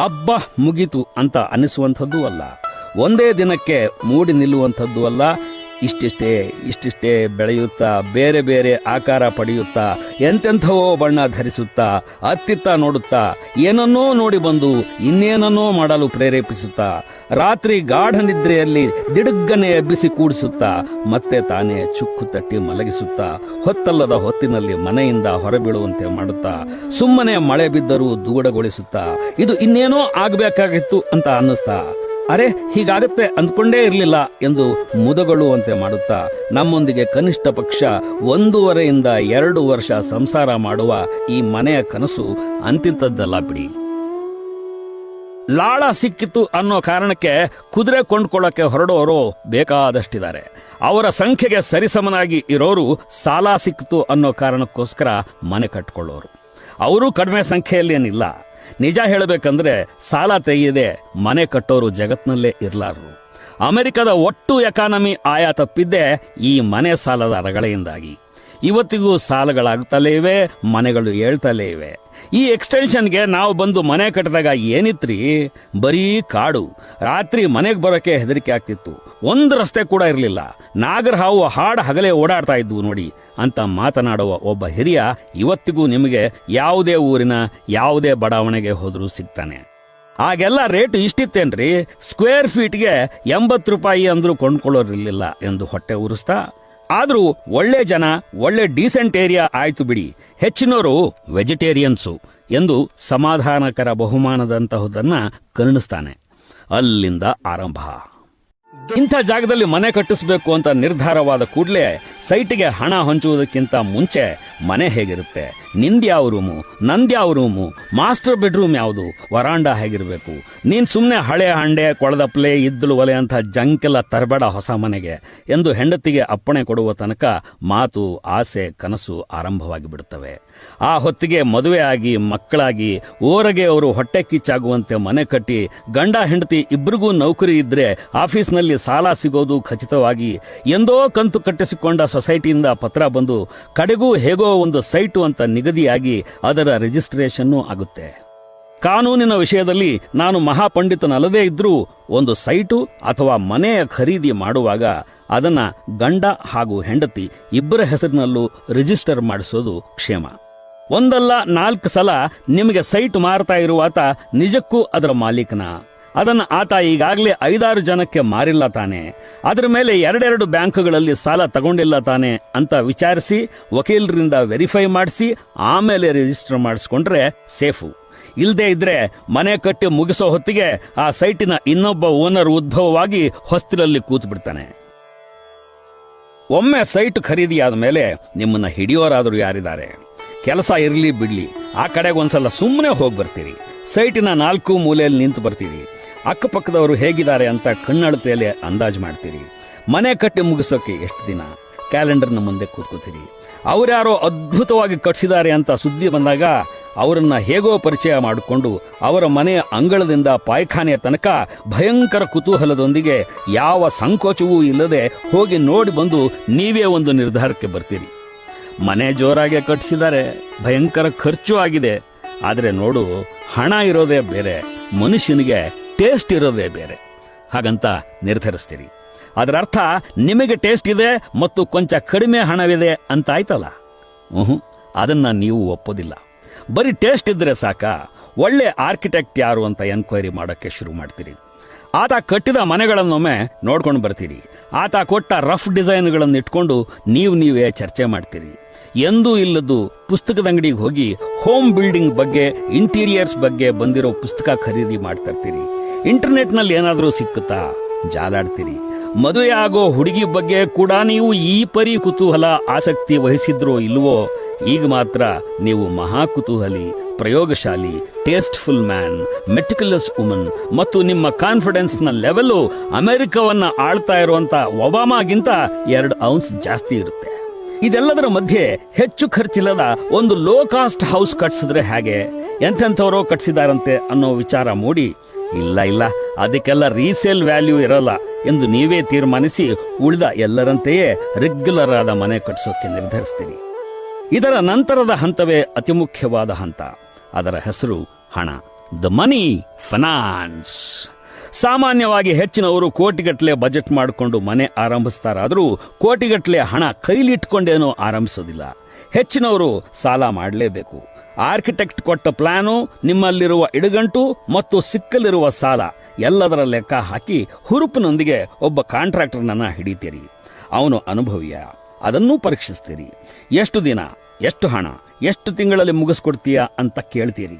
ಅಬ್ಬ ಮುಗೀತು ಅಂತ ಅನಿಸುವಂಥದ್ದೂ ಅಲ್ಲ, ಒಂದೇ ದಿನಕ್ಕೆ ಮೂಡಿ ನಿಲ್ಲುವಂಥದ್ದು ಅಲ್ಲ. ಇಷ್ಟಿಷ್ಟೇ ಬೆಳೆಯುತ್ತಾ, ಬೇರೆ ಬೇರೆ ಆಕಾರ ಪಡೆಯುತ್ತಾ, ಎಂತೆಂಥವೋ ಬಣ್ಣ ಧರಿಸುತ್ತಾ, ಅತ್ತಿತ್ತ ನೋಡುತ್ತಾ, ಏನನ್ನೋ ನೋಡಿ ಬಂದು ಇನ್ನೇನನ್ನೋ ಮಾಡಲು ಪ್ರೇರೇಪಿಸುತ್ತಾ, ರಾತ್ರಿ ಗಾಢ ನಿದ್ರೆಯಲ್ಲಿ ದಿಡುಗ್ಗನೆ ಎಬ್ಬಿಸಿ ಕೂಡಿಸುತ್ತಾ, ಮತ್ತೆ ತಾನೇ ಚುಕ್ಕು ತಟ್ಟಿ ಮಲಗಿಸುತ್ತಾ, ಹೊತ್ತಲ್ಲದ ಹೊತ್ತಿನಲ್ಲಿ ಮನೆಯಿಂದ ಹೊರಬೀಳುವಂತೆ ಮಾಡುತ್ತಾ, ಸುಮ್ಮನೆ ಮಳೆ ಬಿದ್ದರೂ ದೂಡಗೊಳಿಸುತ್ತಾ, ಇದು ಇನ್ನೇನೋ ಆಗಬೇಕಾಗಿತ್ತು ಅಂತ ಅನ್ನಿಸ್ತಾ, ಅರೆ ಹೀಗಾಗತ್ತೆ ಅಂದ್ಕೊಂಡೇ ಇರಲಿಲ್ಲ ಎಂದು ಮುದಗೊಳ್ಳುವಂತೆ ಮಾಡುತ್ತಾ, ನಮ್ಮೊಂದಿಗೆ ಕನಿಷ್ಠ ಪಕ್ಷ 1.5-2 ವರ್ಷ ಸಂಸಾರ ಮಾಡುವ ಈ ಮನೆಯ ಕನಸು ಅಂತಿಂತದ್ದಲ್ಲ ಬಿಡಿ. ಲಾಳ ಸಿಕ್ಕಿತು ಅನ್ನೋ ಕಾರಣಕ್ಕೆ ಕುದುರೆ ಕೊಂಡ್ಕೊಳ್ಳೋಕೆ ಹೊರಡೋರು ಬೇಕಾದಷ್ಟಿದ್ದಾರೆ. ಅವರ ಸಂಖ್ಯೆಗೆ ಸರಿಸಮನಾಗಿ ಇರೋರು ಸಾಲ ಸಿಕ್ಕಿತು ಅನ್ನೋ ಕಾರಣಕ್ಕೋಸ್ಕರ ಮನೆ ಕಟ್ಕೊಳ್ಳೋರು. ಅವರು ಕಡಿಮೆ ಸಂಖ್ಯೆಯಲ್ಲೇನಿಲ್ಲ. ನಿಜ ಹೇಳಬೇಕಂದ್ರೆ ಸಾಲ ತೆಗೆಯದೆ ಮನೆ ಕಟ್ಟೋರು ಜಗತ್ನಲ್ಲೇ ಇರಲಾರರು. ಅಮೆರಿಕದ ಒಟ್ಟು ಎಕಾನಮಿ ಆಯ ತಪ್ಪಿದ್ದೇ ಈ ಮನೆ ಸಾಲದ ರಗಳೆಯಿಂದಾಗಿ. ಇವತ್ತಿಗೂ ಸಾಲಗಳಾಗುತ್ತಲೇ ಇವೆ, ಮನೆಗಳು ಏಳ್ತಲೇ ಇವೆ. ಈ ಎಕ್ಸ್ಟೆನ್ಷನ್ಗೆ ನಾವು ಬಂದು ಮನೆ ಕಟ್ಟಿದಾಗ ಏನಿತ್ರಿ, ಬರೀ ಕಾಡು. ರಾತ್ರಿ ಮನೆಗೆ ಬರೋಕೆ ಹೆದರಿಕೆ ಆಗ್ತಿತ್ತು. ಒಂದು ರಸ್ತೆ ಕೂಡ ಇರಲಿಲ್ಲ. ನಾಗರ ಹಾವು ಹಾಡ ಹಗಲೇ ಓಡಾಡ್ತಾ ಇದ್ವು ನೋಡಿ ಅಂತ ಮಾತನಾಡುವ ಒಬ್ಬ ಹಿರಿಯ ಇವತ್ತಿಗೂ ನಿಮಗೆ ಯಾವುದೇ ಊರಿನ ಯಾವುದೇ ಬಡಾವಣೆಗೆ ಹೋದ್ರೂ ಸಿಗ್ತಾನೆ. ಆಗೆಲ್ಲ ರೇಟ್ ಇಷ್ಟಿತ್ತೇನ್ರಿ, ಸ್ಕ್ವೇರ್ ಫೀಟ್ಗೆ 80 ರೂಪಾಯಿ ಅಂದ್ರೂ ಕೊಂಡ್ಕೊಳ್ಳೋರಿರ್ಲಿಲ್ಲ ಎಂದು ಹೊಟ್ಟೆ ಉರಿಸ್ತಾ. ಆದ್ರೂ ಒಳ್ಳೆ ಜನ, ಒಳ್ಳೆ ಡೀಸೆಂಟ್ ಏರಿಯಾ ಆಯ್ತು ಬಿಡಿ, ಹೆಚ್ಚಿನವರು ವೆಜಿಟೇರಿಯನ್ಸು ಎಂದು ಸಮಾಧಾನಕರ ಬಹುಮಾನದಂತಹುದನ್ನ ಕರುಣಿಸ್ತಾನೆ. ಅಲ್ಲಿಂದ ಆರಂಭ. ಇಂಥ ಜಾಗದಲ್ಲಿ ಮನೆ ಕಟ್ಟಿಸಬೇಕು ಅಂತ ನಿರ್ಧಾರವಾದ ಕೂಡಲೇ ಸೈಟಿಗೆ ಹಣ ಹಂಚುವುದಕ್ಕಿಂತ ಮುಂಚೆ ಮನೆ ಹೇಗಿರುತ್ತೆ, ನಿಂದ್ಯಾವ ರೂಮು, ನಂದ್ಯಾವ ರೂಮು, ಮಾಸ್ಟರ್ ಬೆಡ್ರೂಮ್ ಯಾವುದು, ವರಾಂಡ ಹೇಗಿರಬೇಕು, ನೀನ್ ಸುಮ್ಮನೆ ಹಳೆ ಹಂಡೆ, ಕೊಳದಪ್ಲೆ, ಇದ್ದಲು ಒಲೆ ಅಂತ ಜಂಕೆಲ್ಲ ತರಬೇಡ ಹೊಸ ಮನೆಗೆ ಎಂದು ಹೆಂಡತಿಗೆ ಅಪ್ಪಣೆ ಕೊಡುವ ತನಕ ಮಾತು, ಆಸೆ, ಕನಸು ಆರಂಭವಾಗಿ ಬಿಡುತ್ತವೆ. ಆ ಹೊತ್ತಿಗೆ ಮದುವೆ ಆಗಿ ಮಕ್ಕಳಾಗಿ ಓರಗೆ ಅವರು ಹೊಟ್ಟೆ ಕಿಚ್ಚಾಗುವಂತೆ ಮನೆ ಕಟ್ಟಿ, ಗಂಡ ಹೆಂಡತಿ ಇಬ್ಬರಿಗೂ ನೌಕರಿ ಇದ್ರೆ ಆಫೀಸ್ನಲ್ಲಿ ಸಾಲ ಸಿಗೋದು ಖಚಿತವಾಗಿ, ಎಂದೋ ಕಂತು ಕಟ್ಟಿಸಿಕೊಂಡ ಸೊಸೈಟಿಯಿಂದ ಪತ್ರ ಬಂದು ಕಡೆಗೂ ಹೇಗೋ ಒಂದು ಸೈಟು ಅಂತ ನಿಗದಿಯಾಗಿ ಅದರ ರಿಜಿಸ್ಟ್ರೇಷನ್ನೂ ಆಗುತ್ತೆ. ಕಾನೂನಿನ ವಿಷಯದಲ್ಲಿ ನಾನು ಮಹಾಪಂಡಿತನಲ್ಲದೇ ಇದ್ರೂ ಒಂದು ಸೈಟು ಅಥವಾ ಮನೆಯ ಖರೀದಿ ಮಾಡುವಾಗ ಅದನ್ನ ಗಂಡ ಹಾಗೂ ಹೆಂಡತಿ ಇಬ್ಬರ ಹೆಸರಿನಲ್ಲೂ ರಿಜಿಸ್ಟರ್ ಮಾಡಿಸೋದು ಕ್ಷೇಮ. ಒಂದಲ್ಲ 4 ಸಲ ನಿಮಗೆ ಸೈಟ್ ಮಾರ್ತಾ ಇರುವಾತ ನಿಜಕ್ಕೂ ಅದರ ಮಾಲೀಕನ, ಅದನ್ನ ಆತ ಈಗಾಗಲೇ 5-6 ಜನಕ್ಕೆ ಮಾರಿಲ್ಲ ತಾನೆ, ಅದರ ಮೇಲೆ 2 ಬ್ಯಾಂಕ್ಗಳಲ್ಲಿ ಸಾಲ ತಗೊಂಡಿಲ್ಲ ತಾನೆ ಅಂತ ವಿಚಾರಿಸಿ ವಕೀಲರಿಂದ ವೆರಿಫೈ ಮಾಡಿಸಿ ಆಮೇಲೆ ರಿಜಿಸ್ಟರ್ ಮಾಡಿಸ್ಕೊಂಡ್ರೆ ಸೇಫು. ಇಲ್ಲದೆ ಇದ್ರೆ ಮನೆ ಕಟ್ಟಿ ಮುಗಿಸೋ ಹೊತ್ತಿಗೆ ಆ ಸೈಟಿನ ಇನ್ನೊಬ್ಬ ಓನರ್ ಉದ್ಭವವಾಗಿ ಹೊಸ್ತಿಲಲ್ಲಿ ಕೂತು ಬಿಡ್ತಾನೆ. ಒಮ್ಮೆ ಸೈಟ್ ಖರೀದಿಯಾದ ಮೇಲೆ ನಿಮ್ಮನ್ನ ಹಿಡಿಯೋರಾದರೂ ಯಾರಿದ್ದಾರೆ? ಕೆಲಸ ಇರಲಿ ಬಿಡ್ಲಿ, ಆ ಕಡೆಗೆ ಒಂದ್ಸಲ ಸುಮ್ಮನೆ ಹೋಗಿ ಬರ್ತೀರಿ. ಸೈಟಿನ 4 ಮೂಲೆಯಲ್ಲಿ ನಿಂತು ಬರ್ತೀರಿ. ಅಕ್ಕಪಕ್ಕದವರು ಹೇಗಿದ್ದಾರೆ ಅಂತ ಕಣ್ಣಳತೆಯಲ್ಲಿ ಅಂದಾಜು ಮಾಡ್ತೀರಿ. ಮನೆ ಕಟ್ಟಿ ಮುಗಿಸೋಕೆ ಎಷ್ಟು ದಿನ? ಕ್ಯಾಲೆಂಡರ್ನ ಮುಂದೆ ಕೂತ್ಕೋತೀರಿ. ಅವರ್ಯಾರೋ ಅದ್ಭುತವಾಗಿ ಕಟ್ಸಿದ್ದಾರೆ ಅಂತ ಸುದ್ದಿ ಬಂದಾಗ ಅವರನ್ನ ಹೇಗೋ ಪರಿಚಯ ಮಾಡಿಕೊಂಡು ಅವರ ಮನೆಯ ಅಂಗಳದಿಂದ ಪಾಯ್ಖಾನೆಯ ತನಕ ಭಯಂಕರ ಕುತೂಹಲದೊಂದಿಗೆ ಯಾವ ಸಂಕೋಚವೂ ಇಲ್ಲದೆ ಹೋಗಿ ನೋಡಿ ಬಂದು ನೀವೇ ಒಂದು ನಿರ್ಧಾರಕ್ಕೆ ಬರ್ತೀರಿ. ಮನೆ ಜೋರಾಗೆ ಕಟ್ಟಿಸಿದ್ದಾರೆ, ಭಯಂಕರ ಖರ್ಚು ಆಗಿದೆ. ಆದರೆ ನೋಡು, ಹಣ ಇರೋದೇ ಬೇರೆ, ಮನುಷ್ಯನಿಗೆ ಟೇಸ್ಟ್ ಇರೋದೇ ಬೇರೆ. ಹಾಗಂತ ನಿರ್ಧರಿಸ್ತೀರಿ. ಅದರ ಅರ್ಥ ನಿಮಗೆ ಟೇಸ್ಟ್ ಇದೆ ಮತ್ತು ಕೊಂಚ ಕಡಿಮೆ ಹಣವಿದೆ ಅಂತ ಆಯ್ತಲ್ಲ. ಅದನ್ನ ನೀವು ಒಪ್ಪೋದಿಲ್ಲ. ಬರೀ ಟೇಸ್ಟ್ ಇದ್ರೆ ಸಾಕ? ಒಳ್ಳೆ ಆರ್ಕಿಟೆಕ್ಟ್ ಯಾರು ಅಂತ ಎನ್ಕ್ವೈರಿ ಮಾಡೋಕ್ಕೆ ಶುರು ಮಾಡ್ತೀರಿ. ಆತ ಕಟ್ಟಿದ ಮನೆಗಳನ್ನೊಮ್ಮೆ ನೋಡ್ಕೊಂಡು ಬರ್ತೀರಿ. ಆತ ಕೊಟ್ಟ ರಫ್ ಡಿಸೈನ್ಗಳನ್ನು ಇಟ್ಕೊಂಡು ನೀವೇ ಚರ್ಚೆ ಮಾಡ್ತೀರಿ. ಎಂದೂ ಇಲ್ಲದ್ದು ಪುಸ್ತಕದ ಅಂಗಡಿಗೆ ಹೋಗಿ ಹೋಮ್ ಬಿಲ್ಡಿಂಗ್ ಬಗ್ಗೆ, ಇಂಟೀರಿಯರ್ಸ್ ಬಗ್ಗೆ ಬಂದಿರೋ ಪುಸ್ತಕ ಖರೀದಿ ಮಾಡ್ತಿರ್ತೀರಿ. ಇಂಟರ್ನೆಟ್ನಲ್ಲಿ ಏನಾದರೂ ಸಿಕ್ಕುತ್ತಾ ಜಾಲಾಡ್ತೀರಿ. ಮದುವೆ ಆಗೋ ಹುಡುಗಿ ಬಗ್ಗೆ ಕೂಡ ನೀವು ಈ ಪರಿ ಕುತೂಹಲ, ಆಸಕ್ತಿ ವಹಿಸಿದ್ರೋ ಇಲ್ವೋ, ಈಗ ಮಾತ್ರ ನೀವು ಮಹಾ ಕುತೂಹಲಿ, ಪ್ರಯೋಗಶಾಲಿ, ಟೇಸ್ಟ್ಫುಲ್ ಮ್ಯಾನ್, ಮೆಟಿಕ್ಯುಲಸ್ ವುಮನ್ ಮತ್ತು ನಿಮ್ಮ ಕಾನ್ಫಿಡೆನ್ಸ್ನ ಲೆವೆಲ್ ಅಮೆರಿಕವನ್ನ ಆಳ್ತಾ ಇರುವಂತ ಒಬಾಮಾಗಿಂತ 2 ಔನ್ಸ್ ಜಾಸ್ತಿ ಇರುತ್ತೆ. ಇದೆಲ್ಲದರ ಮಧ್ಯೆ ಹೆಚ್ಚು ಖರ್ಚಿಲ್ಲದ ಒಂದು ಲೋ ಕಾಸ್ಟ್ ಹೌಸ್ ಕಟ್ಸಿದ್ರೆ ಹೇಗೆ, ಎಂಥೆಂಥವರೋ ಕಟ್ಸಿದಾರಂತೆ ಅನ್ನೋ ವಿಚಾರ ಮೂಡಿ, ಇಲ್ಲ ಅದಕ್ಕೆಲ್ಲ ರೀಸೇಲ್ ವ್ಯಾಲ್ಯೂ ಇರಲ್ಲ ಎಂದು ನೀವೇ ತೀರ್ಮಾನಿಸಿ ಉಳಿದ ಎಲ್ಲರಂತೆಯೇ ರೆಗ್ಯುಲರ್ ಆದ ಮನೆ ಕಟ್ಸೋಕೆ ನಿರ್ಧರಿಸ್ತೀರಿ. ಇದರ ನಂತರದ ಹಂತವೇ ಅತಿ ಮುಖ್ಯವಾದ ಹಂತ. ಅದರ ಹೆಸರು ಹಣ. The money, finance. ಸಾಮಾನ್ಯವಾಗಿ ಹೆಚ್ಚಿನವರು ಕೋಟಿಗಟ್ಟಲೆ ಬಜೆಟ್ ಮಾಡಿಕೊಂಡು ಮನೆ ಆರಂಭಿಸ್ತಾರಾದರೂ ಕೋಟಿಗಟ್ಟಲೆ ಹಣ ಕೈಲಿಟ್ಕೊಂಡೇನೋ ಆರಂಭಿಸೋದಿಲ್ಲ. ಹೆಚ್ಚಿನವರು ಸಾಲ ಮಾಡಲೇಬೇಕು. ಆರ್ಕಿಟೆಕ್ಟ್ ಕೊಟ್ಟ ಪ್ಲಾನು, ನಿಮ್ಮಲ್ಲಿರುವ ಇಡುಗಂಟು ಮತ್ತು ಸಿಕ್ಕಲಿರುವ ಸಾಲ ಎಲ್ಲದರ ಲೆಕ್ಕ ಹಾಕಿ ಹುರುಪಿನೊಂದಿಗೆ ಒಬ್ಬ ಕಾಂಟ್ರಾಕ್ಟರ್ನನ್ನ ಹಿಡಿತೀರಿ. ಅವನು ಅನುಭವಿಯ, ಅದನ್ನೂ ಪರೀಕ್ಷಿಸ್ತೀರಿ. ಎಷ್ಟು ದಿನ, ಎಷ್ಟು ಹಣ, ಎಷ್ಟು ತಿಂಗಳಲ್ಲಿ ಮುಗಿಸ್ಕೊಡ್ತೀಯಾ ಅಂತ ಕೇಳ್ತೀರಿ.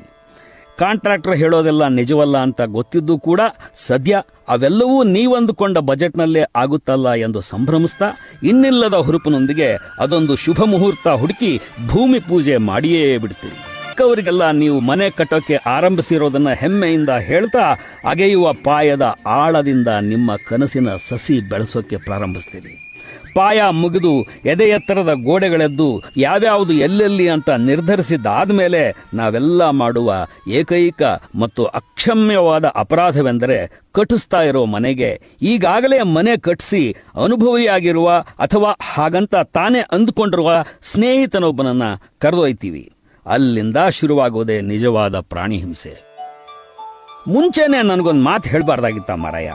ಕಾಂಟ್ರಾಕ್ಟರ್ ಹೇಳೋದೆಲ್ಲ ನಿಜವಲ್ಲ ಅಂತ ಗೊತ್ತಿದ್ದು ಕೂಡ ಸದ್ಯ ಅವೆಲ್ಲವೂ ನೀವಂದುಕೊಂಡ ಬಜೆಟ್ನಲ್ಲೇ ಆಗುತ್ತಲ್ಲ ಎಂದು ಸಂಭ್ರಮಿಸ್ತಾ ಇನ್ನಿಲ್ಲದ ಹುರುಪಿನೊಂದಿಗೆ ಅದೊಂದು ಶುಭ ಮುಹೂರ್ತ ಹುಡುಕಿ ಭೂಮಿ ಪೂಜೆ ಮಾಡಿಯೇ ಬಿಡ್ತೀರಿ. ಅವರಿಗೆಲ್ಲ ನೀವು ಮನೆ ಕಟ್ಟೋಕೆ ಆರಂಭಿಸಿರೋದನ್ನ ಹೆಮ್ಮೆಯಿಂದ ಹೇಳ್ತಾ ಅಗೆಯುವ ಪಾಯದ ಆಳದಿಂದ ನಿಮ್ಮ ಕನಸಿನ ಸಸಿ ಬೆಳೆಸೋಕೆ ಪ್ರಾರಂಭಿಸ್ತೀರಿ. ಪಾಯ ಮುಗಿದು ಎದೆ ಎತ್ತರದ ಗೋಡೆಗಳೆದ್ದು ಯಾವ್ಯಾವುದು ಎಲ್ಲೆಲ್ಲಿ ಅಂತ ನಿರ್ಧರಿಸಿದ್ದಾದ್ಮೇಲೆ ನಾವೆಲ್ಲ ಮಾಡುವ ಏಕೈಕ ಮತ್ತು ಅಕ್ಷಮ್ಯವಾದ ಅಪರಾಧವೆಂದರೆ ಕಟ್ಟಿಸ್ತಾ ಇರೋ ಮನೆಗೆ ಈಗಾಗಲೇ ಮನೆ ಕಟ್ಟಿಸಿ ಅನುಭವಿಯಾಗಿರುವ ಅಥವಾ ಹಾಗಂತ ತಾನೇ ಅಂದುಕೊಂಡಿರುವ ಸ್ನೇಹಿತನೊಬ್ಬನನ್ನ ಕರೆದೊಯ್ತೀವಿ. ಅಲ್ಲಿಂದ ಶುರುವಾಗೋದೇ ನಿಜವಾದ ಪ್ರಾಣಿ ಹಿಂಸೆ. ಮುಂಚೆನೆ ನನಗೊಂದು ಮಾತು ಹೇಳಬಾರ್ದಾಗಿತ್ತ ಮಾರಾಯ.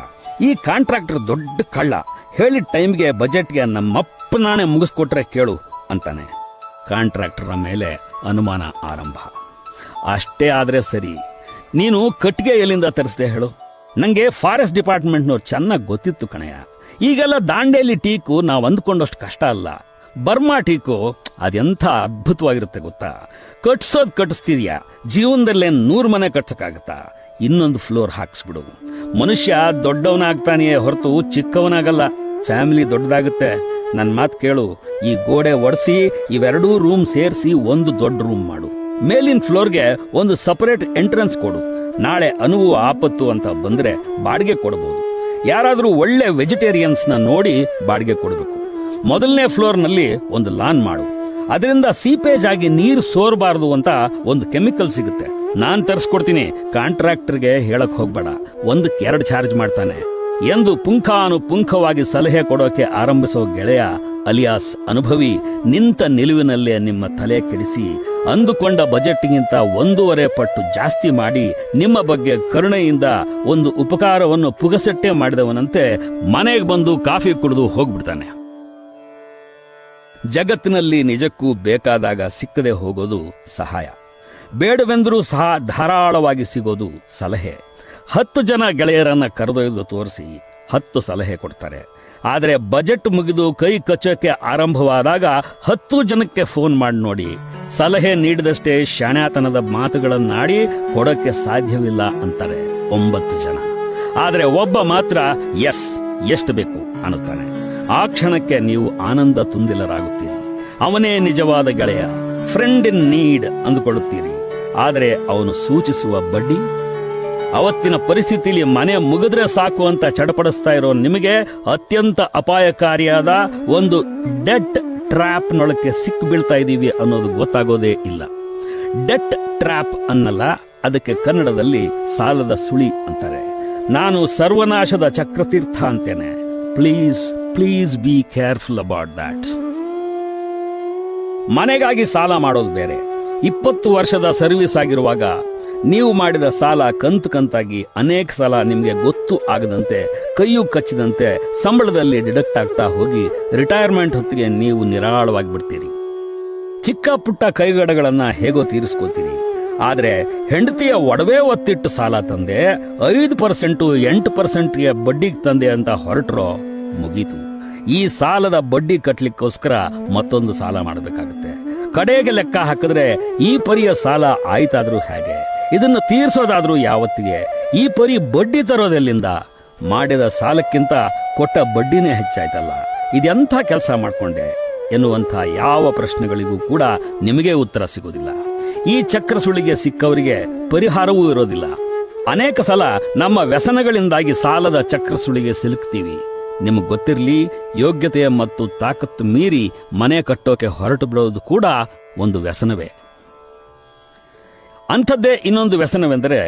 ಈ ಕಾಂಟ್ರಾಕ್ಟರ್ ದೊಡ್ಡ ಕಳ್ಳ, ಹೇಳಿದ ಟೈಮ್ಗೆ ಬಜೆಟ್ಗೆ ನಮ್ಮಪ್ಪನಾಣೆ ಮುಗಿಸ್ಕೊಟ್ರೆ ಕೇಳು ಅಂತಾನೆ. ಕಾಂಟ್ರಾಕ್ಟರ್ ಮೇಲೆ ಅನುಮಾನ ಆರಂಭ. ಅಷ್ಟೇ ಆದ್ರೆ ಸರಿ, ನೀನು ಕಟ್ಟಿಗೆ ಎಲ್ಲಿಂದ ತರಿಸ್ದೆ ಹೇಳು? ನಂಗೆ ಫಾರೆಸ್ಟ್ ಡಿಪಾರ್ಟ್ಮೆಂಟ್ನವ್ರು ಚೆನ್ನಾಗಿ ಗೊತ್ತಿತ್ತು ಕಣಯ್ಯ. ಈಗೆಲ್ಲ ದಾಂಡೇಲಿ ಟೀಕು ನಾವು ಅಂದ್ಕೊಂಡಷ್ಟು ಕಷ್ಟ ಅಲ್ಲ. ಬರ್ಮಾ ಟೀಕು ಅದೆಂಥ ಅದ್ಭುತವಾಗಿರುತ್ತೆ ಗೊತ್ತಾ? ಕಟ್ಟಿಸ್ತೀರಿಯಾ, ಜೀವನದಲ್ಲೇ 100 ಮನೆ ಕಟ್ಸಕ್ಕಾಗತ್ತಾ? ಇನ್ನೊಂದು ಫ್ಲೋರ್ ಹಾಕ್ಸ್ಬಿಡು. ಮನುಷ್ಯ ದೊಡ್ಡವನಾಗ್ತಾನೆಯೇ ಹೊರತು ಚಿಕ್ಕವನಾಗಲ್ಲ. ಫ್ಯಾಮಿಲಿ ದೊಡ್ಡದಾಗುತ್ತೆ. ನನ್ನ ಮಾತು ಕೇಳು, ಈ ಗೋಡೆ ಒಡಿಸಿ ಇವೆರಡೂ ರೂಮ್ ಸೇರಿಸಿ ಒಂದು ದೊಡ್ಡ ರೂಮ್ ಮಾಡು. ಮೇಲಿನ ಫ್ಲೋರ್ಗೆ ಒಂದು ಸಪರೇಟ್ ಎಂಟ್ರೆನ್ಸ್ ಕೊಡು. ನಾಳೆ ಅನುವು ಆಪತ್ತು ಅಂತ ಬಂದ್ರೆ ಬಾಡಿಗೆ ಕೊಡಬಹುದು. ಯಾರಾದರೂ ಒಳ್ಳೆ ವೆಜಿಟೇರಿಯನ್ಸ್ನ ನೋಡಿ ಬಾಡಿಗೆ ಕೊಡಬೇಕು. ಮೊದಲನೇ ಫ್ಲೋರ್ನಲ್ಲಿ ಒಂದು ಲಾನ್ ಮಾಡು. ಅದರಿಂದ ಸೀಪೇಜ್ ಆಗಿ ನೀರು ಸೋರಬಾರದು ಅಂತ ಒಂದು ಕೆಮಿಕಲ್ ಸಿಗುತ್ತೆ. ನಾನ್ ತರಿಸ್ಕೊಡ್ತೀನಿ, ಕಾಂಟ್ರಾಕ್ಟರ್ಗೆ ಹೇಳಕ್ ಹೋಗ್ಬೇಡ, 1ಕ್ಕೆ 2 ಚಾರ್ಜ್ ಮಾಡ್ತಾನೆ ಎಂದು ಪುಂಖಾನುಪುಂಖವಾಗಿ ಸಲಹೆ ಕೊಡೋಕೆ ಆರಂಭಿಸೋ ಗೆಳೆಯ ಅಲಿಯಾಸ್ ಅನುಭವಿ ನಿಂತ ನಿಲುವಿನಲ್ಲೇ ನಿಮ್ಮ ತಲೆ ಕೆಡಿಸಿ ಅಂದುಕೊಂಡ ಬಜೆಟ್ಗಿಂತ 1.5 ಪಟ್ಟು ಜಾಸ್ತಿ ಮಾಡಿ ನಿಮ್ಮ ಬಗ್ಗೆ ಕರುಣೆಯಿಂದ ಒಂದು ಉಪಕಾರವನ್ನು ಪುಗಸಟ್ಟೆ ಮಾಡಿದವನಂತೆ ಮನೆಗೆ ಬಂದು ಕಾಫಿ ಕುಡಿದು ಹೋಗ್ಬಿಡ್ತಾನೆ. ಜಗತ್ತಿನಲ್ಲಿ ನಿಜಕ್ಕೂ ಬೇಕಾದಾಗ ಸಿಕ್ಕದೆ ಹೋಗೋದು ಸಹಾಯ, ಬೇಡವೆಂದರೂ ಸಹ ಧಾರಾಳವಾಗಿ ಸಿಗೋದು ಸಲಹೆ. 10 ಜನ ಗೆಳೆಯರನ್ನ ಕರೆದೊಯ್ದು ತೋರಿಸಿ 10 ಸಲಹೆ ಕೊಡ್ತಾರೆ. ಆದರೆ ಬಜೆಟ್ ಮುಗಿದು ಕೈ ಕಚ್ಚೋಕೆ ಆರಂಭವಾದಾಗ 10 ಜನಕ್ಕೆ ಫೋನ್ ಮಾಡಿ ನೋಡಿ, ಸಲಹೆ ನೀಡಿದಷ್ಟೇ ಶಾಣ್ಯಾತನದ ಮಾತುಗಳನ್ನಾಡಿ ಕೊಡೋಕೆ ಸಾಧ್ಯವಿಲ್ಲ ಅಂತಾರೆ 9 ಜನ. ಆದರೆ ಒಬ್ಬ ಮಾತ್ರ ಎಸ್, ಎಷ್ಟು ಬೇಕು ಅನ್ನುತ್ತಾನೆ. ಆ ಕ್ಷಣಕ್ಕೆ ನೀವು ಆನಂದ ತುಂದಿಲರಾಗುತ್ತೀರಿ. ಅವನೇ ನಿಜವಾದ ಗೆಳೆಯ, ಫ್ರೆಂಡ್ ಇನ್ ನೀಡ್ ಅಂದುಕೊಳ್ಳುತ್ತೀರಿ. ಆದರೆ ಅವನು ಸೂಚಿಸುವ ಬಡ್ಡಿ, ಅವತ್ತಿನ ಪರಿಸ್ಥಿತಿಯಲ್ಲಿ ಮನೆ ಮುಗಿದ್ರೆ ಸಾಕು ಅಂತ ಚಡಪಡಿಸ್ತಾ ಇರೋ ನಿಮಗೆ ಅತ್ಯಂತ ಅಪಾಯಕಾರಿಯಾದ ಒಂದು ಡೆಟ್ ಟ್ರ್ಯಾಪ್ ನೊಳಕ್ಕೆ ಸಿಕ್ಕಿ ಬೀಳ್ತಾ ಇದ್ದೀವಿ ಅನ್ನೋದು ಗೊತ್ತಾಗೋದೇ ಇಲ್ಲ. ಡೆಟ್ ಟ್ರ್ಯಾಪ್ ಅನ್ನಲ್ಲ, ಅದಕ್ಕೆ ಕನ್ನಡದಲ್ಲಿ ಸಾಲದ ಸುಳಿ ಅಂತಾರೆ. ನಾನು ಸರ್ವನಾಶದ ಚಕ್ರತೀರ್ಥ ಅಂತೇನೆ. Please be careful about that. ಮನೆಗಾಗಿ ಸಾಲ ಮಾಡೋದು ಬೇರೆ. 20 ವರ್ಷದ ಸರ್ವಿಸ್ ಆಗಿರುವಾಗ ನೀವು ಮಾಡಿದ ಸಾಲ ಕಂತು ಕಂತಾಗಿ ಅನೇಕ ಸಲ ನಿಮಗೆ ಗೊತ್ತು ಆಗದಂತೆ, ಕೈಯು ಕಚ್ಚಿದಂತೆ ಸಂಬಳದಲ್ಲಿ ಡಿಡಕ್ಟ್ ಆಗ್ತಾ ಹೋಗಿ ರಿಟೈರ್ಮೆಂಟ್ ಹೊತ್ತಿಗೆ ನೀವು ನಿರಾಳವಾಗಿ ಬಿಡ್ತೀರಿ. ಚಿಕ್ಕ ಪುಟ್ಟ ಕೈಗಡಗಳನ್ನ ಹೇಗೋ ತೀರಿಸ್ಕೋತೀರಿ. ಆದ್ರೆ ಹೆಂಡತಿಯ ಒಡವೆ ಒತ್ತಿಟ್ಟು ಸಾಲ ತಂದೆ 5% 8%ಗೆ ಬಡ್ಡಿಗೆ ತಂದೆ ಅಂತ ಹೊರಟ್ರೋ ಮುಗೀತು. ಈ ಸಾಲದ ಬಡ್ಡಿ ಕಟ್ಲಿಕ್ಕೋಸ್ಕರ ಮತ್ತೊಂದು ಸಾಲ ಮಾಡಬೇಕಾಗುತ್ತೆ. ಕಡೆಗೆ ಲೆಕ್ಕ ಹಾಕಿದ್ರೆ ಈ ಪರಿಯ ಸಾಲ ಆಯ್ತಾದ್ರೂ ಹೇಗೆ, ಇದನ್ನು ತೀರ್ಸೋದಾದ್ರೂ ಯಾವತ್ತಿಗೆ, ಈ ಪರಿ ಬಡ್ಡಿ ತರೋದೆಲ್ಲಿಂದ, ಮಾಡಿದ ಸಾಲಕ್ಕಿಂತ ಕೊಟ್ಟ ಬಡ್ಡಿನೇ ಹೆಚ್ಚಾಯ್ತಲ್ಲ, ಇದೆಂಥ ಕೆಲಸ ಮಾಡ್ಕೊಂಡೆ ಎನ್ನುವಂಥ ಯಾವ ಪ್ರಶ್ನೆಗಳಿಗೂ ಕೂಡ ನಿಮಗೆ ಉತ್ತರ ಸಿಗೋದಿಲ್ಲ. ಈ ಚಕ್ರ ಸುಳಿಗೆ ಸಿಕ್ಕವರಿಗೆ ಪರಿಹಾರವೂ ಇರೋದಿಲ್ಲ. ಅನೇಕ ಸಲ ನಮ್ಮ ವ್ಯಸನಗಳಿಂದಾಗಿ ಸಾಲದ ಚಕ್ರ ಸುಳಿಗೆ ಸಿಲುಕ್ತೀವಿ. ನಿಮಗೆ ಗೊತ್ತಿರಲಿ, ಯೋಗ್ಯತೆ ಮತ್ತು ತಾಕತ್ತು ಮೀರಿ ಮನೆ ಕಟ್ಟೋಕೆ ಹೊರಟು ಬಿಡೋದು ಕೂಡ ಒಂದು ವ್ಯಸನವೇ. ಅಂಥದ್ದೇ ಇನ್ನೊಂದು ವ್ಯಸನವೆಂದರೆ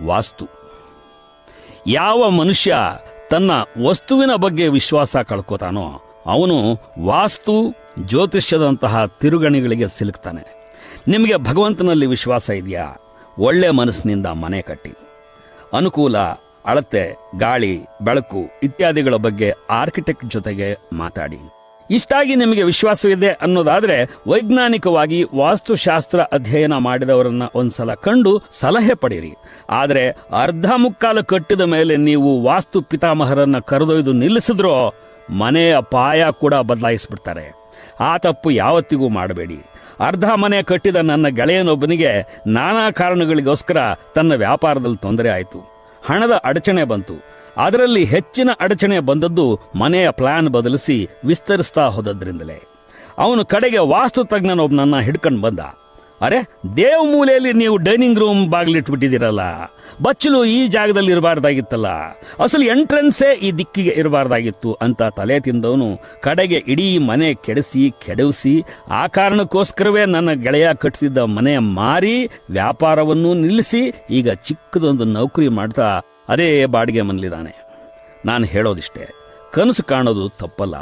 ವಾಸ್ತು. ಯಾವ ಮನುಷ್ಯ ತನ್ನ ವಸ್ತುವಿನ ಬಗ್ಗೆ ವಿಶ್ವಾಸ ಕಳ್ಕೋತಾನೋ ಅವನು ವಾಸ್ತು ಜ್ಯೋತಿಷ್ಯದಂತಹ ತಿರುಗಣಿಗಳಿಗೆ ಸಿಲುಕ್ತಾನೆ. ನಿಮಗೆ ಭಗವಂತನಲ್ಲಿ ವಿಶ್ವಾಸ ಇದೆಯಾ? ಒಳ್ಳೆ ಮನಸ್ಸಿನಿಂದ ಮನೆ ಕಟ್ಟಿ. ಅನುಕೂಲ, ಅಳತೆ, ಗಾಳಿ, ಬೆಳಕು ಇತ್ಯಾದಿಗಳ ಬಗ್ಗೆ ಆರ್ಕಿಟೆಕ್ಟ್ ಜೊತೆಗೆ ಮಾತಾಡಿ. ಇಷ್ಟಾಗಿ ನಿಮಗೆ ವಿಶ್ವಾಸವಿದೆ ಅನ್ನೋದಾದ್ರೆ ವೈಜ್ಞಾನಿಕವಾಗಿ ವಾಸ್ತುಶಾಸ್ತ್ರ ಅಧ್ಯಯನ ಮಾಡಿದವರನ್ನ ಒಂದ್ಸಲ ಕಂಡು ಸಲಹೆ ಪಡೀರಿ. ಆದರೆ ಅರ್ಧ ಮುಕ್ಕಾಲು ಕಟ್ಟಿದ ಮೇಲೆ ನೀವು ವಾಸ್ತು ಪಿತಾಮಹರನ್ನ ಕರೆದೊಯ್ದು ನಿಲ್ಲಿಸಿದ್ರೋ ಮನೆಯ ಪಾಯ ಕೂಡ ಬದಲಾಯಿಸ್ಬಿಡ್ತಾರೆ. ಆ ತಪ್ಪು ಯಾವತ್ತಿಗೂ ಮಾಡಬೇಡಿ. ಅರ್ಧ ಮನೆ ಕಟ್ಟಿದ ನನ್ನ ಗೆಳೆಯನೊಬ್ಬನಿಗೆ ನಾನಾ ಕಾರಣಗಳಿಗೋಸ್ಕರ ತನ್ನ ವ್ಯಾಪಾರದಲ್ಲಿ ತೊಂದರೆ ಆಯಿತು. ಹಣದ ಅಡಚಣೆ ಬಂತು. ಅದರಲ್ಲಿ ಹೆಚ್ಚಿನ ಅಡಚಣೆ ಬಂದದ್ದು ಮನೆಯ ಪ್ಲಾನ್ ಬದಲಿಸಿ ವಿಸ್ತರಿಸ್ತಾ ಹೋದದ್ರಿಂದಲೇ. ಅವನು ಕಡೆಗೆ ವಾಸ್ತು ತಜ್ಞನೊಬ್ಬನನ್ನ ಹಿಡ್ಕೊಂಡು ಬಂದ. ಅರೆ, ದೇವ್ ಮೂಲೆಯಲ್ಲಿ ನೀವು ಡೈನಿಂಗ್ ರೂಮ್ ಬಾಗಿಲಿಟ್ಬಿಟ್ಟಿದ್ದೀರಲ್ಲ, ಬಚ್ಚಲು ಈ ಜಾಗದಲ್ಲಿ ಇರಬಾರ್ದಾಗಿತ್ತಲ್ಲ, ಅಸಲು ಎಂಟ್ರೆನ್ಸೇ ಈ ದಿಕ್ಕಿಗೆ ಇರಬಾರ್ದಾಗಿತ್ತು ಅಂತ ತಲೆ ತಿಂದವನು ಕಡೆಗೆ ಇಡೀ ಮನೆ ಕೆಡವಿಸಿ ಆ ಕಾರಣಕ್ಕೋಸ್ಕರವೇ ನನ್ನ ಗೆಳೆಯ ಕಟ್ಟಿಸಿದ್ದ ಮನೆ ಮಾರಿ ವ್ಯಾಪಾರವನ್ನೂ ನಿಲ್ಲಿಸಿ ಈಗ ಚಿಕ್ಕದೊಂದು ನೌಕರಿ ಮಾಡ್ತಾ ಅದೇ ಬಾಡಿಗೆ ಮನಲಿದ್ದಾನೆ. ನಾನು ಹೇಳೋದಿಷ್ಟೇ, ಕನಸು ಕಾಣೋದು ತಪ್ಪಲ್ಲ.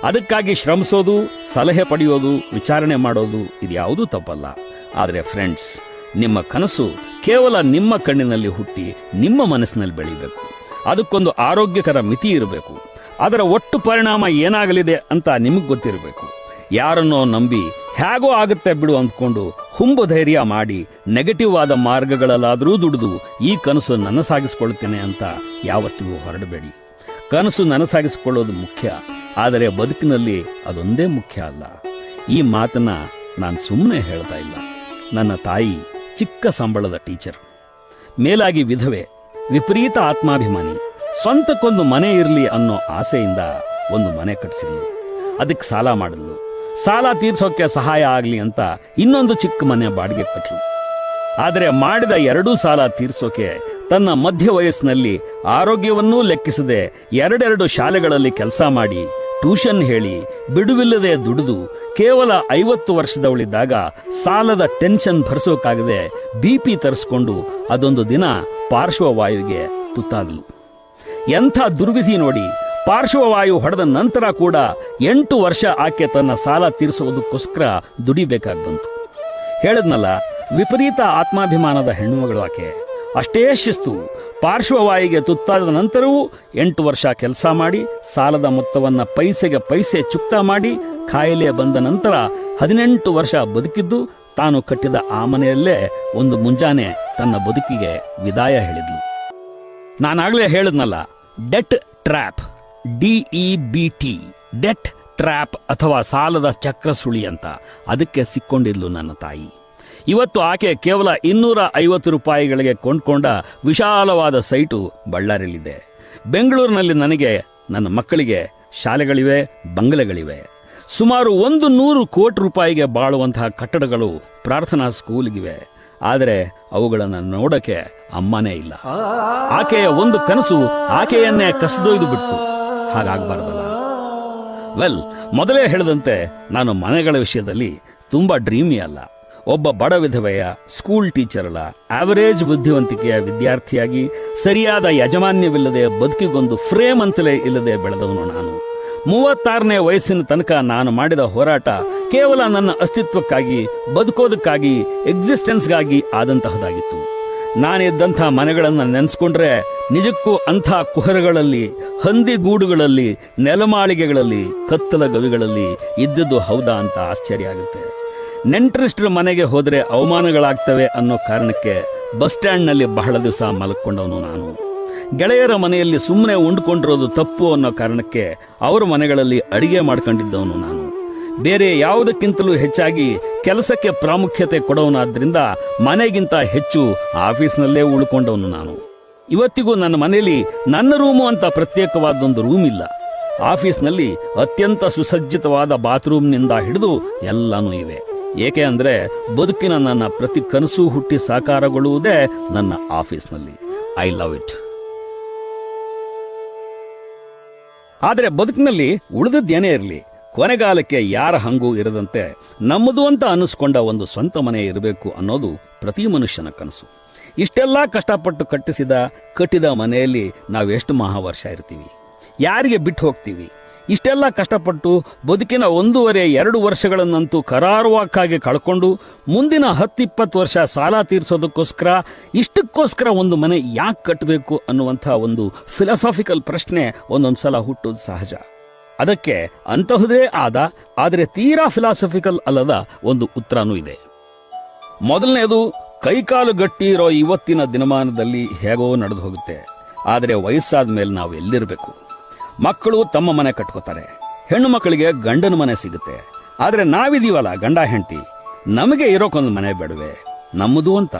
ಅದಕ್ಕಾಗಿ ಶ್ರಮಿಸೋದು, ಸಲಹೆ ಪಡೆಯೋದು, ವಿಚಾರಣೆ ಮಾಡೋದು ಇದ್ಯಾವುದೂ ತಪ್ಪಲ್ಲ. ಆದರೆ ಫ್ರೆಂಡ್ಸ್, ನಿಮ್ಮ ಕನಸು ಕೇವಲ ನಿಮ್ಮ ಕಣ್ಣಿನಲ್ಲಿ ಹುಟ್ಟಿ ನಿಮ್ಮ ಮನಸ್ಸಿನಲ್ಲಿ ಬೆಳೀಬೇಕು. ಅದಕ್ಕೊಂದು ಆರೋಗ್ಯಕರ ಮಿತಿ ಇರಬೇಕು. ಅದರ ಒಟ್ಟು ಪರಿಣಾಮ ಏನಾಗಲಿದೆ ಅಂತ ನಿಮಗೆ ಗೊತ್ತಿರಬೇಕು. ಯಾರನ್ನೋ ನಂಬಿ ಹೇಗೋ ಆಗುತ್ತೆ ಬಿಡು ಅಂದ್ಕೊಂಡು ಹುಂಬು ಧೈರ್ಯ ಮಾಡಿ ನೆಗೆಟಿವ್ ಆದ ಮಾರ್ಗಗಳಲ್ಲಾದರೂ ದುಡಿದು ಈ ಕನಸು ನನಸಾಗಿಸಿಕೊಳ್ಳುತ್ತೇನೆ ಅಂತ ಯಾವತ್ತಿಗೂ ಹೊರಡಬೇಡಿ. ಕನಸು ನನಸಾಗಿಸಿಕೊಳ್ಳೋದು ಮುಖ್ಯ, ಆದರೆ ಬದುಕಿನಲ್ಲಿ ಅದೊಂದೇ ಮುಖ್ಯ ಅಲ್ಲ. ಈ ಮಾತನ್ನ ನಾನು ಸುಮ್ಮನೆ ಹೇಳ್ತಾ ಇಲ್ಲ. ನನ್ನ ತಾಯಿ ಚಿಕ್ಕ ಸಂಬಳದ ಟೀಚರ್, ಮೇಲಾಗಿ ವಿಧವೆ, ವಿಪರೀತ ಆತ್ಮಾಭಿಮಾನಿ, ಸ್ವಂತಕ್ಕೊಂದು ಮನೆ ಇರಲಿ ಅನ್ನೋ ಆಸೆಯಿಂದ ಒಂದು ಮನೆ ಕಟ್ಟಿಸಿದ್ಲು. ಅದಕ್ಕೆ ಸಾಲ ಮಾಡಿದ್ಲು. ಸಾಲ ತೀರ್ಸೋಕೆ ಸಹಾಯ ಆಗಲಿ ಅಂತ ಇನ್ನೊಂದು ಚಿಕ್ಕ ಮನೆ ಬಾಡಿಗೆ ಕಟ್ಟಲು. ಆದರೆ ಮಾಡಿದ 2 ಸಾಲ ತೀರ್ಸೋಕೆ ತನ್ನ ಮಧ್ಯ ವಯಸ್ಸಿನಲ್ಲಿ ಆರೋಗ್ಯವನ್ನೂ ಲೆಕ್ಕಿಸದೆ 2 ಶಾಲೆಗಳಲ್ಲಿ ಕೆಲಸ ಮಾಡಿ, ಟ್ಯೂಷನ್ ಹೇಳಿ, ಬಿಡುವಿಲ್ಲದೆ ದುಡಿದು ಕೇವಲ 50 ವರ್ಷದವಳಿದ್ದಾಗ ಸಾಲದ ಟೆನ್ಷನ್ ಭರಿಸೋಕಾಗದೆ BP ತರಿಸ್ಕೊಂಡು ಅದೊಂದು ದಿನ ಪಾರ್ಶ್ವವಾಯುವಿಗೆ ತುತ್ತಾದಳು. ಎಂಥ ದುರ್ವಿಧಿ ನೋಡಿ! ಪಾರ್ಶ್ವವಾಯು ಹೊಡೆದ ನಂತರ ಕೂಡ 8 ವರ್ಷ ಆಕೆ ತನ್ನ ಸಾಲ ತೀರಿಸುವುದಕ್ಕೋಸ್ಕರ ದುಡಿಬೇಕಾಗಿ ಬಂತು. ಹೇಳಿದ್ನಲ್ಲ, ವಿಪರೀತ ಆತ್ಮಾಭಿಮಾನದ ಹೆಣ್ಣುಮಗಳು ಆಕೆ. ಅಷ್ಟೇ ಶಿಸ್ತು. ಪಾರ್ಶ್ವವಾಯುಗೆ ತುತ್ತಾದ ನಂತರವೂ 8 ವರ್ಷ ಕೆಲಸ ಮಾಡಿ ಸಾಲದ ಮೊತ್ತವನ್ನ ಪೈಸೆಗೆ ಪೈಸೆ ಚುಕ್ತಾ ಮಾಡಿ ಕಾಯಿಲೆ ಬಂದ ನಂತರ 18 ವರ್ಷ ಬದುಕಿದ್ದು ತಾನು ಕಟ್ಟಿದ ಆ ಮನೆಯಲ್ಲೇ ಒಂದು ಮುಂಜಾನೆ ತನ್ನ ಬದುಕಿಗೆ ವಿದಾಯ ಹೇಳಿದ್ಲು. ನಾನಾಗಲೇ ಹೇಳಿದ್ನಲ್ಲ, debt trap, DEBT, debt trap ಅಥವಾ ಸಾಲದ ಚಕ್ರ ಸುಳಿ ಅಂತ. ಅದಕ್ಕೆ ಸಿಕ್ಕೊಂಡಿದ್ಲು ನನ್ನ ತಾಯಿ. ಇವತ್ತು ಆಕೆ ಕೇವಲ 250 ರೂಪಾಯಿಗಳಿಗೆ ಕೊಂಡ್ಕೊಂಡ ವಿಶಾಲವಾದ ಸೈಟು ಬಳ್ಳಾರಿಯಲ್ಲಿದೆ. ಬೆಂಗಳೂರಿನಲ್ಲಿ ನನಗೆ, ನನ್ನ ಮಕ್ಕಳಿಗೆ ಶಾಲೆಗಳಿವೆ, ಬಂಗಲೆಗಳಿವೆ. ಸುಮಾರು 100 ಕೋಟಿ ರೂಪಾಯಿಗೆ ಬಾಳುವಂತಹ ಕಟ್ಟಡಗಳು, ಪ್ರಾರ್ಥನಾ ಸ್ಕೂಲ್ಗಿವೆ. ಆದರೆ ಅವುಗಳನ್ನು ನೋಡಕ್ಕೆ ಅಮ್ಮನೇ ಇಲ್ಲ. ಆಕೆಯ ಒಂದು ಕನಸು ಆಕೆಯನ್ನೇ ಕಸಿದೊಯ್ದು ಬಿಡ್ತು. ಹಾಗಾಗಬಾರ್ದಲ್ಲ. ವೆಲ್, ಮೊದಲೇ ಹೇಳಿದಂತೆ ನಾನು ಮನೆಗಳ ವಿಷಯದಲ್ಲಿ ತುಂಬಾ ಡ್ರೀಮಿ ಅಲ್ಲ. ಒಬ್ಬ ಬಡ ವಿಧವೆಯ ಸ್ಕೂಲ್ ಟೀಚರ್ ಅಲ್ಲ, ಆವರೇಜ್ ಬುದ್ಧಿವಂತಿಕೆಯ ವಿದ್ಯಾರ್ಥಿಯಾಗಿ ಸರಿಯಾದ ಯಜಮಾನ್ಯವಿಲ್ಲದೆ ಬದುಕಿಗೊಂದು ಫ್ರೇಮ್ ಅಂತಲೇ ಇಲ್ಲದೆ ಬೆಳೆದವನು ನಾನು. 36ನೇ ವಯಸ್ಸಿನ ತನಕ ನಾನು ಮಾಡಿದ ಹೋರಾಟ ಕೇವಲ ನನ್ನ ಅಸ್ತಿತ್ವಕ್ಕಾಗಿ, ಬದುಕೋದಕ್ಕಾಗಿ, ಎಕ್ಸಿಸ್ಟೆನ್ಸ್ಗಾಗಿ ಆದಂತಹದಾಗಿತ್ತು. ನಾನಿದ್ದಂಥ ಮನೆಗಳನ್ನು ನೆನೆಸ್ಕೊಂಡ್ರೆ ನಿಜಕ್ಕೂ ಅಂಥ ಕುಹರಗಳಲ್ಲಿ, ಹಂದಿಗೂಡುಗಳಲ್ಲಿ, ನೆಲಮಾಳಿಗೆಗಳಲ್ಲಿ, ಕತ್ತಲ ಗವಿಗಳಲ್ಲಿ ಇದ್ದದ್ದು ಹೌದಾ ಅಂತ ಆಶ್ಚರ್ಯ ಆಗುತ್ತೆ. ನೆಂಟರಿಷ್ಟರ ಮನೆಗೆ ಹೋದರೆ ಅವಮಾನಗಳಾಗ್ತವೆ ಅನ್ನೋ ಕಾರಣಕ್ಕೆ ಬಸ್ ಸ್ಟ್ಯಾಂಡ್ನಲ್ಲಿ ಬಹಳ ದಿವಸ ಮಲಕ್ಕೊಂಡವನು ನಾನು. ಗೆಳೆಯರ ಮನೆಯಲ್ಲಿ ಸುಮ್ಮನೆ ಉಂಡ್ಕೊಂಡಿರೋದು ತಪ್ಪು ಅನ್ನೋ ಕಾರಣಕ್ಕೆ ಅವರ ಮನೆಗಳಲ್ಲಿ ಅಡಿಗೆ ಮಾಡ್ಕೊಂಡಿದ್ದವನು ನಾನು. ಬೇರೆ ಯಾವುದಕ್ಕಿಂತಲೂ ಹೆಚ್ಚಾಗಿ ಕೆಲಸಕ್ಕೆ ಪ್ರಾಮುಖ್ಯತೆ ಕೊಡೋನಾದ್ರಿಂದ ಮನೆಗಿಂತ ಹೆಚ್ಚು ಆಫೀಸ್ನಲ್ಲೇ ಉಳ್ಕೊಂಡವನು ನಾನು. ಇವತ್ತಿಗೂ ನನ್ನ ಮನೆಯಲ್ಲಿ ನನ್ನ ರೂಮು ಅಂತ ಪ್ರತ್ಯೇಕವಾದೊಂದು ರೂಮ್ ಇಲ್ಲ. ಆಫೀಸ್ನಲ್ಲಿ ಅತ್ಯಂತ ಸುಸಜ್ಜಿತವಾದ ಬಾತ್ರೂಮ್ನಿಂದ ಹಿಡಿದು ಎಲ್ಲಾನೂ ಇವೆ. ಏಕೆ ಅಂದ್ರೆ ಬದುಕಿನ ನನ್ನ ಪ್ರತಿ ಕನಸು ಹುಟ್ಟಿ ಸಾಕಾರಗೊಳ್ಳುವುದೇ ನನ್ನ ಆಫೀಸ್ನಲ್ಲಿ. I love it. ಆದರೆ ಬದುಕಿನಲ್ಲಿ ಉಳಿದದ್ದೇನೇ ಇರಲಿ, ಕೊನೆಗಾಲಕ್ಕೆ ಯಾರ ಹಂಗೂ ಇರದಂತೆ ನಮ್ಮದು ಅಂತ ಅನ್ನಿಸ್ಕೊಂಡ ಒಂದು ಸ್ವಂತ ಮನೆ ಇರಬೇಕು ಅನ್ನೋದು ಪ್ರತಿ ಮನುಷ್ಯನ ಕನಸು. ಇಷ್ಟೆಲ್ಲ ಕಷ್ಟಪಟ್ಟು ಕಟ್ಟಿದ ಮನೆಯಲ್ಲಿ ನಾವೆಷ್ಟು ಮಹಾವರ್ಷ ಇರ್ತೀವಿ? ಯಾರಿಗೆ ಬಿಟ್ಟು ಹೋಗ್ತೀವಿ? ಇಷ್ಟೆಲ್ಲ ಕಷ್ಟಪಟ್ಟು ಬದುಕಿನ 1.5-2 ವರ್ಷಗಳನ್ನಂತೂ ಕರಾರುವಾಕ್ಕಾಗಿ ಕಳ್ಕೊಂಡು ಮುಂದಿನ 10-20 ವರ್ಷ ಸಾಲ ತೀರಿಸೋದಕ್ಕೋಸ್ಕರ ಒಂದು ಮನೆ ಯಾಕೆ ಕಟ್ಟಬೇಕು ಅನ್ನುವಂಥ ಒಂದು ಫಿಲಾಸಾಫಿಕಲ್ ಪ್ರಶ್ನೆ ಒಂದೊಂದ್ಸಲ ಹುಟ್ಟೋದು ಸಹಜ. ಅದಕ್ಕೆ ಅಂತಹುದೇ ಆದರೆ ತೀರಾ ಫಿಲಾಸಫಿಕಲ್ ಅಲ್ಲದ ಒಂದು ಉತ್ತರನೂ ಇದೆ. ಮೊದಲನೇದು, ಕೈಕಾಲು ಗಟ್ಟಿ ಇರೋ ಇವತ್ತಿನ ದಿನಮಾನದಲ್ಲಿ ಹೇಗೋ ನಡೆದು ಹೋಗುತ್ತೆ. ಆದರೆ ವಯಸ್ಸಾದ ಮೇಲೆ ನಾವು ಎಲ್ಲಿರಬೇಕು? ಮಕ್ಕಳು ತಮ್ಮ ಮನೆ ಕಟ್ಕೋತಾರೆ, ಹೆಣ್ಣು ಮಕ್ಕಳಿಗೆ ಗಂಡನ ಮನೆ ಸಿಗುತ್ತೆ. ಆದ್ರೆ ನಾವಿದೀವಲ್ಲ ಗಂಡ ಹೆಂಡತಿ, ನಮಗೆ ಇರೋಕೊಂದು ಮನೆ ಬೇಡವೆ? ನಮ್ಮದು ಅಂತ.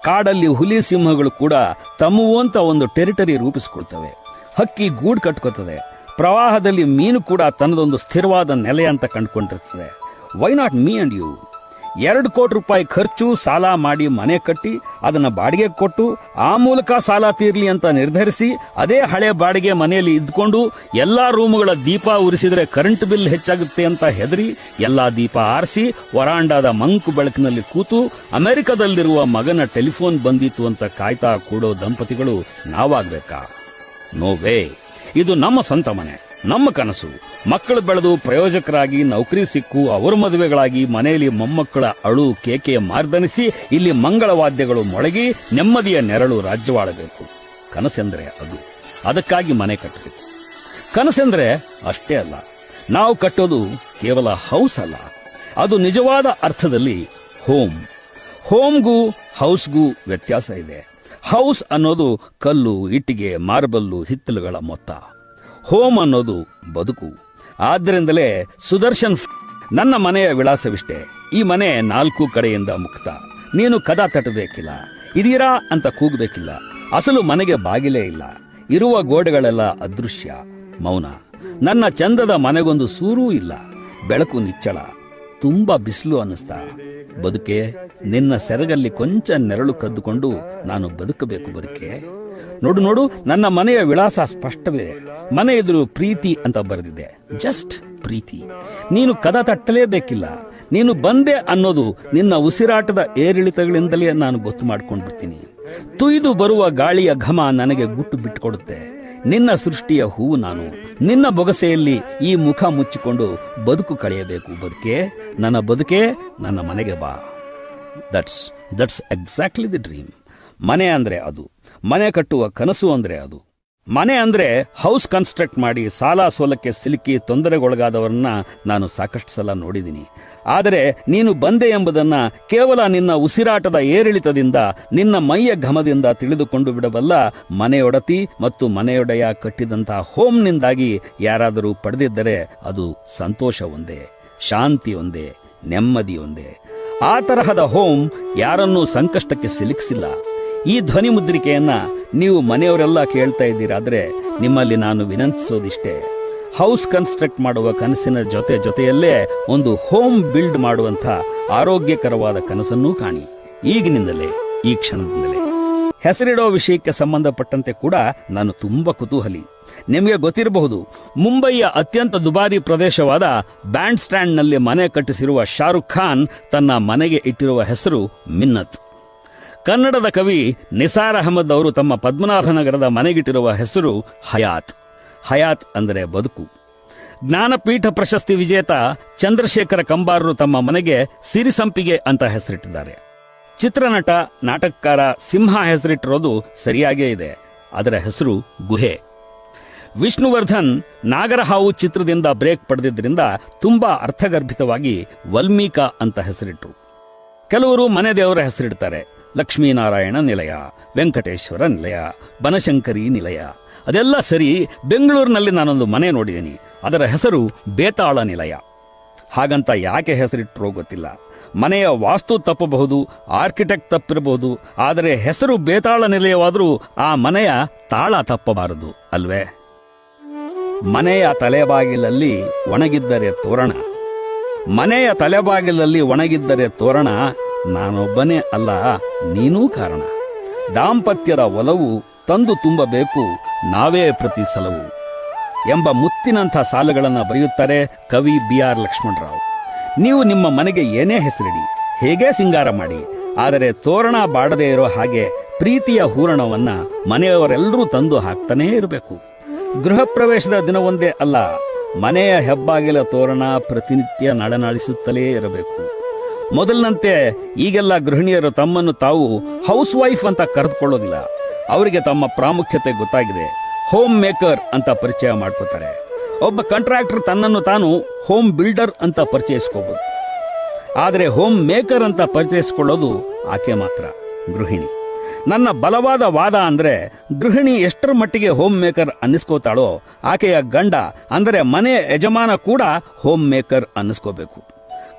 ಕಾಡಲ್ಲಿ ಹುಲಿ ಸಿಂಹಗಳು ಕೂಡ ತಮ್ಮವು ಅಂತ ಒಂದು ಟೆರಿಟರಿ ರೂಪಿಸಿಕೊಳ್ತವೆ. ಹಕ್ಕಿ ಗೂಡು ಕಟ್ಕೋತದೆ. ಪ್ರವಾಹದಲ್ಲಿ ಮೀನು ಕೂಡ ತನ್ನದೊಂದು ಸ್ಥಿರವಾದ ನೆಲೆ ಅಂತ ಕಂಡುಕೊಂಡಿರ್ತದೆ. Why not me and you? 2 ಕೋಟಿ ರೂಪಾಯಿ ಖರ್ಚು ಸಾಲ ಮಾಡಿ ಮನೆ ಕಟ್ಟಿ ಅದನ್ನ ಬಾಡಿಗೆ ಕೊಟ್ಟು ಆ ಮೂಲಕ ಸಾಲ ತೀರ್ಲಿ ಅಂತ ನಿರ್ಧರಿಸಿ ಅದೇ ಹಳೆ ಬಾಡಿಗೆ ಮನೆಯಲ್ಲಿ ಇದ್ಕೊಂಡು ಎಲ್ಲಾ ರೂಮುಗಳ ದೀಪ ಉರಿಸಿದ್ರೆ ಕರೆಂಟ್ ಬಿಲ್ ಹೆಚ್ಚಾಗುತ್ತೆ ಅಂತ ಹೆದರಿ ಎಲ್ಲಾ ದೀಪ ಆರಿಸಿ ವರಾಂಡಾದ ಮಂಕು ಬೆಳಕಿನಲ್ಲಿ ಕೂತು ಅಮೆರಿಕದಲ್ಲಿರುವ ಮಗನ ಟೆಲಿಫೋನ್ ಬಂದಿತ್ತು ಅಂತ ಕಾಯ್ತಾ ಕೂಡೋ ದಂಪತಿಗಳು ನಾವಾಗ್ಬೇಕಾ? No way. ಇದು ನಮ್ಮ ಸ್ವಂತ ಮನೆ, ನಮ್ಮ ಕನಸು. ಮಕ್ಕಳು ಬೆಳೆದು ಪ್ರಯೋಜಕರಾಗಿ ನೌಕರಿ ಸಿಕ್ಕು ಅವರ ಮದುವೆಗಳಾಗಿ ಮನೆಯಲ್ಲಿ ಮೊಮ್ಮಕ್ಕಳ ಅಳು ಕೇಕೆ ಮಾರ್ದನಿಸಿ ಇಲ್ಲಿ ಮಂಗಳವಾದ್ಯಗಳು ಮೊಳಗಿ ನೆಮ್ಮದಿಯ ನೆರಳು ರಾಜ್ಯವಾಳಬೇಕು. ಕನಸೆಂದ್ರೆ ಅದು. ಅದಕ್ಕಾಗಿ ಮನೆ ಕಟ್ಟಬೇಕು. ಕನಸೆಂದ್ರೆ ಅಷ್ಟೇ ಅಲ್ಲ, ನಾವು ಕಟ್ಟೋದು ಕೇವಲ ಹೌಸ್ ಅಲ್ಲ, ಅದು ನಿಜವಾದ ಅರ್ಥದಲ್ಲಿ ಹೋಮ್. ಹೋಮ್ಗೂ ಹೌಸ್ಗೂ ವ್ಯತ್ಯಾಸ ಇದೆ. ಹೌಸ್ ಅನ್ನೋದು ಕಲ್ಲು, ಇಟ್ಟಿಗೆ, ಮಾರ್ಬಲ್ಲು, ಹಿತ್ತಲುಗಳ ಮೊತ್ತ. ಹೋಮ್ ಅನ್ನೋದು ಬದುಕು. ಆದ್ದರಿಂದಲೇ ಸುದರ್ಶನ್, ನನ್ನ ಮನೆಯ ವಿಳಾಸವಿಷ್ಟೇ. ಈ ಮನೆ 4 ಕಡೆಯಿಂದ ಮುಕ್ತ. ನೀನು ಕದ ತಟ್ಟಬೇಕಿಲ್ಲ, ಇದೀರಾ ಅಂತ ಕೂಗಬೇಕಿಲ್ಲ. ಅಸಲು ಮನೆಗೆ ಬಾಗಿಲೇ ಇಲ್ಲ. ಇರುವ ಗೋಡೆಗಳೆಲ್ಲ ಅದೃಶ್ಯ, ಮೌನ. ನನ್ನ ಚಂದದ ಮನೆಗೊಂದು ಸೂರೂ ಇಲ್ಲ. ಬೆಳಕು ನಿಚ್ಚಳ, ತುಂಬಾ ಬಿಸಿಲು ಅನ್ನಿಸ್ತಾ. ಬದುಕೆ, ನಿನ್ನ ಸೆರಗಲ್ಲಿ ಕೊಂಚ ನೆರಳು ಕದ್ದುಕೊಂಡು ನಾನು ಬದುಕಬೇಕು ಬದುಕೆ. ನೋಡು, ನನ್ನ ಮನೆಯ ವಿಳಾಸ ಸ್ಪಷ್ಟವಿದೆ. ಮನೆ ಎದುರು ಪ್ರೀತಿ ಅಂತ ಬರೆದಿದೆ. ಜಸ್ಟ್ ಪ್ರೀತಿ. ನೀನು ಕದ ತಟ್ಟಲೇಬೇಕಿಲ್ಲ. ನೀನು ಬಂದೆ ಅನ್ನೋದು ನಿನ್ನ ಉಸಿರಾಟದ ಏರಿಳಿತಗಳಿಂದಲೇ ನಾನು ಗೊತ್ತು ಮಾಡ್ಕೊಂಡ್ಬಿಡ್ತೀನಿ. ತುಯ್ದು ಬರುವ ಗಾಳಿಯ ಘಮ ನನಗೆ ಗುಟ್ಟು ಬಿಟ್ಟುಕೊಡುತ್ತೆ. ನಿನ್ನ ಸೃಷ್ಟಿಯ ಹೂವು ನಾನು. ನಿನ್ನ ಬೊಗಸೆಯಲ್ಲಿ ಈ ಮುಖ ಮುಚ್ಚಿಕೊಂಡು ಬದುಕು ಕಳೆಯಬೇಕು ಬದುಕೆ. ನನ್ನ ಬದುಕೆ, ನನ್ನ ಮನೆಗೆ ಬಾ. That's exactly the dream. ಮನೆ ಅಂದ್ರೆ ಅದು. ಮನೆ ಕಟ್ಟುವ ಕನಸು ಅಂದ್ರೆ ಅದು. ಮನೆ ಅಂದ್ರೆ ಹೌಸ್ ಕನ್ಸ್ಟ್ರಕ್ಟ್ ಮಾಡಿ ಸಾಲ ಸೋಲಕ್ಕೆ ಸಿಲುಕಿ ತೊಂದರೆಗೊಳಗಾದವರನ್ನ ನಾನು ಸಾಕಷ್ಟು ಸಲ ನೋಡಿದ್ದೀನಿ. ಆದರೆ ನೀನು ಬಂದೆ ಎಂಬುದನ್ನ ಕೇವಲ ನಿನ್ನ ಉಸಿರಾಟದ ಏರಿಳಿತದಿಂದ, ನಿನ್ನ ಮೈಯ ಘಮದಿಂದ ತಿಳಿದುಕೊಂಡು ಬಿಡಬಲ್ಲ ಮನೆಯೊಡತಿ ಮತ್ತು ಮನೆಯೊಡೆಯ ಕಟ್ಟಿದಂತಹ ಹೋಮ್ನಿಂದಾಗಿ ಯಾರಾದರೂ ಪಡೆದಿದ್ದರೆ ಅದು ಸಂತೋಷ ಒಂದೇ, ಶಾಂತಿ ಒಂದೇ, ನೆಮ್ಮದಿ ಒಂದೇ. ಆ ತರಹದ ಹೋಮ್ ಯಾರನ್ನೂ ಸಂಕಷ್ಟಕ್ಕೆ ಸಿಲುಕಿಸಿಲ್ಲ. ಈ ಧ್ವನಿ ಮುದ್ರಿಕೆಯನ್ನ ನೀವು ಮನೆಯವರೆಲ್ಲ ಕೇಳ್ತಾ ಇದ್ದೀರಾದ್ರೆ ನಿಮ್ಮಲ್ಲಿ ನಾನು ವಿನಂತಿಸೋದಿಷ್ಟೇ. ಹೌಸ್ ಕನ್ಸ್ಟ್ರಕ್ಟ್ ಮಾಡುವ ಕನಸಿನ ಜೊತೆಯಲ್ಲೇ ಒಂದು ಹೋಮ್ ಬಿಲ್ಡ್ ಮಾಡುವಂಥ ಆರೋಗ್ಯಕರವಾದ ಕನಸನ್ನೂ ಕಾಣಿ. ಈಗಿನಿಂದಲೇ, ಈ ಕ್ಷಣದಿಂದಲೇ. ಹೆಸರಿಡೋ ವಿಷಯಕ್ಕೆ ಸಂಬಂಧಪಟ್ಟಂತೆ ಕೂಡ ನಾನು ತುಂಬಾ ಕುತೂಹಲಿ. ನಿಮಗೆ ಗೊತ್ತಿರಬಹುದು, ಮುಂಬಯಿಯ ಅತ್ಯಂತ ದುಬಾರಿ ಪ್ರದೇಶವಾದ ಬ್ಯಾಂಡ್ ಸ್ಟ್ಯಾಂಡ್ನಲ್ಲಿ ಮನೆ ಕಟ್ಟಿಸಿರುವ ಶಾರುಖ್ ಖಾನ್ ತನ್ನ ಮನೆಗೆ ಇಟ್ಟಿರುವ ಹೆಸರು ಮಿನ್ನತ್. ಕನ್ನಡದ ಕವಿ ನಿಸಾರ್ ಅಹಮದ್ ಅವರು ತಮ್ಮ ಪದ್ಮನಾಭನಗರದ ಮನೆಗಿಟ್ಟಿರುವ ಹೆಸರು ಹಯಾತ್. ಹಯಾತ್ ಅಂದರೆ ಬದುಕು. ಜ್ಞಾನಪೀಠ ಪ್ರಶಸ್ತಿ ವಿಜೇತ ಚಂದ್ರಶೇಖರ ಕಂಬಾರರು ತಮ್ಮ ಮನೆಗೆ ಸಿರಿಸಂಪಿಗೆ ಅಂತ ಹೆಸರಿಟ್ಟಿದ್ದಾರೆ. ಚಿತ್ರನಟ ನಾಟಕಕಾರ ಸಿಂಹ ಹೆಸರಿಟ್ಟಿರೋದು ಸರಿಯಾಗೇ ಇದೆ. ಅದರ ಹೆಸರು ಗುಹೆ. ವಿಷ್ಣುವರ್ಧನ್ ನಾಗರಹಾವು ಚಿತ್ರದಿಂದ ಬ್ರೇಕ್ ಪಡೆದಿದ್ದರಿಂದ ತುಂಬಾ ಅರ್ಥಗರ್ಭಿತವಾಗಿ ವಲ್ಮೀಕ ಅಂತ ಹೆಸರಿಟ್ರು. ಕೆಲವರು ಮನೆ ದೇವರ ಹೆಸರಿಡ್ತಾರೆ. ಲಕ್ಷ್ಮೀನಾರಾಯಣ ನಿಲಯ, ವೆಂಕಟೇಶ್ವರ ನಿಲಯ, ಬನಶಂಕರಿ ನಿಲಯ. ಅದೆಲ್ಲ ಸರಿ. ಬೆಂಗಳೂರಿನಲ್ಲಿ ನಾನೊಂದು ಮನೆ ನೋಡಿದ್ದೀನಿ. ಅದರ ಹೆಸರು ಬೇತಾಳ ನಿಲಯ. ಹಾಗಂತ ಯಾಕೆ ಹೆಸರಿಟ್ಟರೋ ಗೊತ್ತಿಲ್ಲ. ಮನೆಯ ವಾಸ್ತು ತಪ್ಪಬಹುದು, ಆರ್ಕಿಟೆಕ್ಟ್ ತಪ್ಪಿರಬಹುದು. ಆದರೆ ಹೆಸರು ಬೇತಾಳ ನಿಲಯವಾದರೂ ಆ ಮನೆಯ ತಾಳ ತಪ್ಪಬಾರದು ಅಲ್ವೇ? ಮನೆಯ ತಲೆಬಾಗಿಲಲ್ಲಿ ಒಣಗಿದ್ದರೆ ತೋರಣ. ಮನೆಯ ತಲೆಬಾಗಿಲಲ್ಲಿ ಒಣಗಿದ್ದರೆ ತೋರಣ. ನಾನೊಬ್ಬನೇ ಅಲ್ಲ, ನೀನೂ ಕಾರಣ. ದಾಂಪತ್ಯದ ಒಲವು ತಂದು ತುಂಬಬೇಕು ನಾವೇ ಪ್ರತಿ ಸಲವು ಎಂಬ ಮುತ್ತಿನಂಥ ಸಾಲುಗಳನ್ನು ಬರೆಯುತ್ತಾರೆ ಕವಿ BR ಲಕ್ಷ್ಮಣರಾವ್. ನೀವು ನಿಮ್ಮ ಮನೆಗೆ ಏನೇ ಹೆಸರಿಡಿ, ಹೇಗೇ ಸಿಂಗಾರ ಮಾಡಿ, ಆದರೆ ತೋರಣ ಬಾಡದೇ ಇರೋ ಹಾಗೆ ಪ್ರೀತಿಯ ಹೂರಣವನ್ನ ಮನೆಯವರೆಲ್ಲರೂ ತಂದು ಹಾಕ್ತಾನೇ ಇರಬೇಕು. ಗೃಹ ಪ್ರವೇಶದ ದಿನವೊಂದೇ ಅಲ್ಲ, ಮನೆಯ ಹೆಬ್ಬಾಗಿಲ ತೋರಣ ಪ್ರತಿನಿತ್ಯ ನಳನಾಳಿಸುತ್ತಲೇ ಇರಬೇಕು. ಮೊದಲಿನಂತೆ ಈಗೆಲ್ಲ ಗೃಹಿಣಿಯರು ತಮ್ಮನ್ನು ತಾವು ಹೌಸ್ ವೈಫ್ ಅಂತ ಕರೆದುಕೊಳ್ಳೋದಿಲ್ಲ. ಅವರಿಗೆ ತಮ್ಮ ಪ್ರಾಮುಖ್ಯತೆ ಗೊತ್ತಾಗಿದೆ. ಹೋಮ್ ಮೇಕರ್ ಅಂತ ಪರಿಚಯ ಮಾಡ್ಕೋತಾರೆ. ಒಬ್ಬ ಕಾಂಟ್ರಾಕ್ಟರ್ ತನ್ನನ್ನು ತಾನು ಹೋಮ್ ಬಿಲ್ಡರ್ ಅಂತ ಪರಿಚಯಿಸ್ಕೋಬಹುದು. ಆದರೆ ಹೋಮ್ ಮೇಕರ್ ಅಂತ ಪರಿಚಯಿಸಿಕೊಳ್ಳೋದು ಆಕೆ ಮಾತ್ರ, ಗೃಹಿಣಿ. ನನ್ನ ಬಲವಾದ ವಾದ ಅಂದ್ರೆ ಗೃಹಿಣಿ ಎಷ್ಟರ ಮಟ್ಟಿಗೆ ಹೋಮ್ ಮೇಕರ್ ಅನ್ನಿಸ್ಕೋತಾಳೋ ಆಕೆಯ ಗಂಡ ಅಂದರೆ ಮನೆ ಯಜಮಾನ ಕೂಡ ಹೋಮ್ ಮೇಕರ್ ಅನ್ನಿಸ್ಕೋಬೇಕು.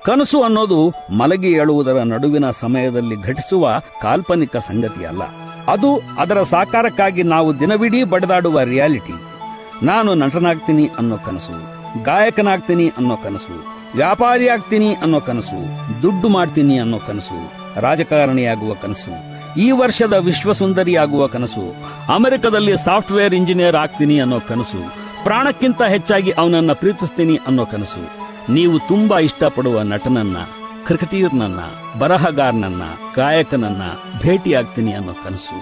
ಕನಸು ಅನ್ನೋದು ಮಲಗಿ ಏಳುವುದರ ನಡುವಿನ ಸಮಯದಲ್ಲಿ ಘಟಿಸುವ ಕಾಲ್ಪನಿಕ ಸಂಗತಿ ಅಲ್ಲ. ಅದು ಅದರ ಸಾಕಾರಕ್ಕಾಗಿ ನಾವು ದಿನವಿಡೀ ಬಡಿದಾಡುವ ರಿಯಾಲಿಟಿ. ನಾನು ನಟನಾಗ್ತೀನಿ ಅನ್ನೋ ಕನಸು, ಗಾಯಕನಾಗ್ತೀನಿ ಅನ್ನೋ ಕನಸು, ವ್ಯಾಪಾರಿ ಆಗ್ತೀನಿ ಅನ್ನೋ ಕನಸು, ದುಡ್ಡು ಮಾಡ್ತೀನಿ ಅನ್ನೋ ಕನಸು, ರಾಜಕಾರಣಿಯಾಗುವ ಕನಸು, ಈ ವರ್ಷದ ವಿಶ್ವಸುಂದರಿಯಾಗುವ ಕನಸು, ಅಮೆರಿಕದಲ್ಲಿ ಸಾಫ್ಟ್ವೇರ್ ಇಂಜಿನಿಯರ್ ಆಗ್ತೀನಿ ಅನ್ನೋ ಕನಸು, ಪ್ರಾಣಕ್ಕಿಂತ ಹೆಚ್ಚಾಗಿ ಅವನನ್ನ ಪ್ರೀತಿಸ್ತೀನಿ ಅನ್ನೋ ಕನಸು, ನೀವು ತುಂಬಾ ಇಷ್ಟಪಡುವ ನಟನನ್ನ, ಕ್ರಿಕೆಟಿಯರ್ನನ್ನ, ಬರಹಗಾರನನ್ನ, ಗಾಯಕನನ್ನ ಭೇಟಿಯಾಗ್ತೀನಿ ಅನ್ನೋ ಕನಸು,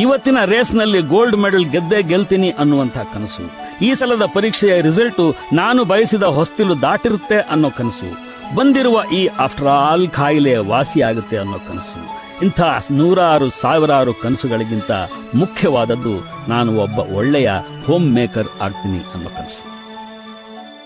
ಇವತ್ತಿನ ರೇಸ್ನಲ್ಲಿ ಗೋಲ್ಡ್ ಮೆಡಲ್ ಗೆದ್ದೇ ಗೆಲ್ತೀನಿ ಅನ್ನುವಂಥ ಕನಸು, ಈ ಸಲದ ಪರೀಕ್ಷೆಯ ರಿಸಲ್ಟು ನಾನು ಬಯಸಿದ ಹೊಸ್ತಿಲು ದಾಟಿರುತ್ತೆ ಅನ್ನೋ ಕನಸು, ಬಂದಿರುವ ಈ ಆಫ್ಟರ್ ಆಲ್ ಕಾಯಿಲೆ ವಾಸಿಯಾಗುತ್ತೆ ಅನ್ನೋ ಕನಸು. ಇಂಥ ನೂರಾರು ಸಾವಿರಾರು ಕನಸುಗಳಿಗಿಂತ ಮುಖ್ಯವಾದದ್ದು ನಾನು ಒಬ್ಬ ಒಳ್ಳೆಯ ಹೋಮ್ ಮೇಕರ್ ಆಗ್ತೀನಿ ಅನ್ನೋ ಕನಸು.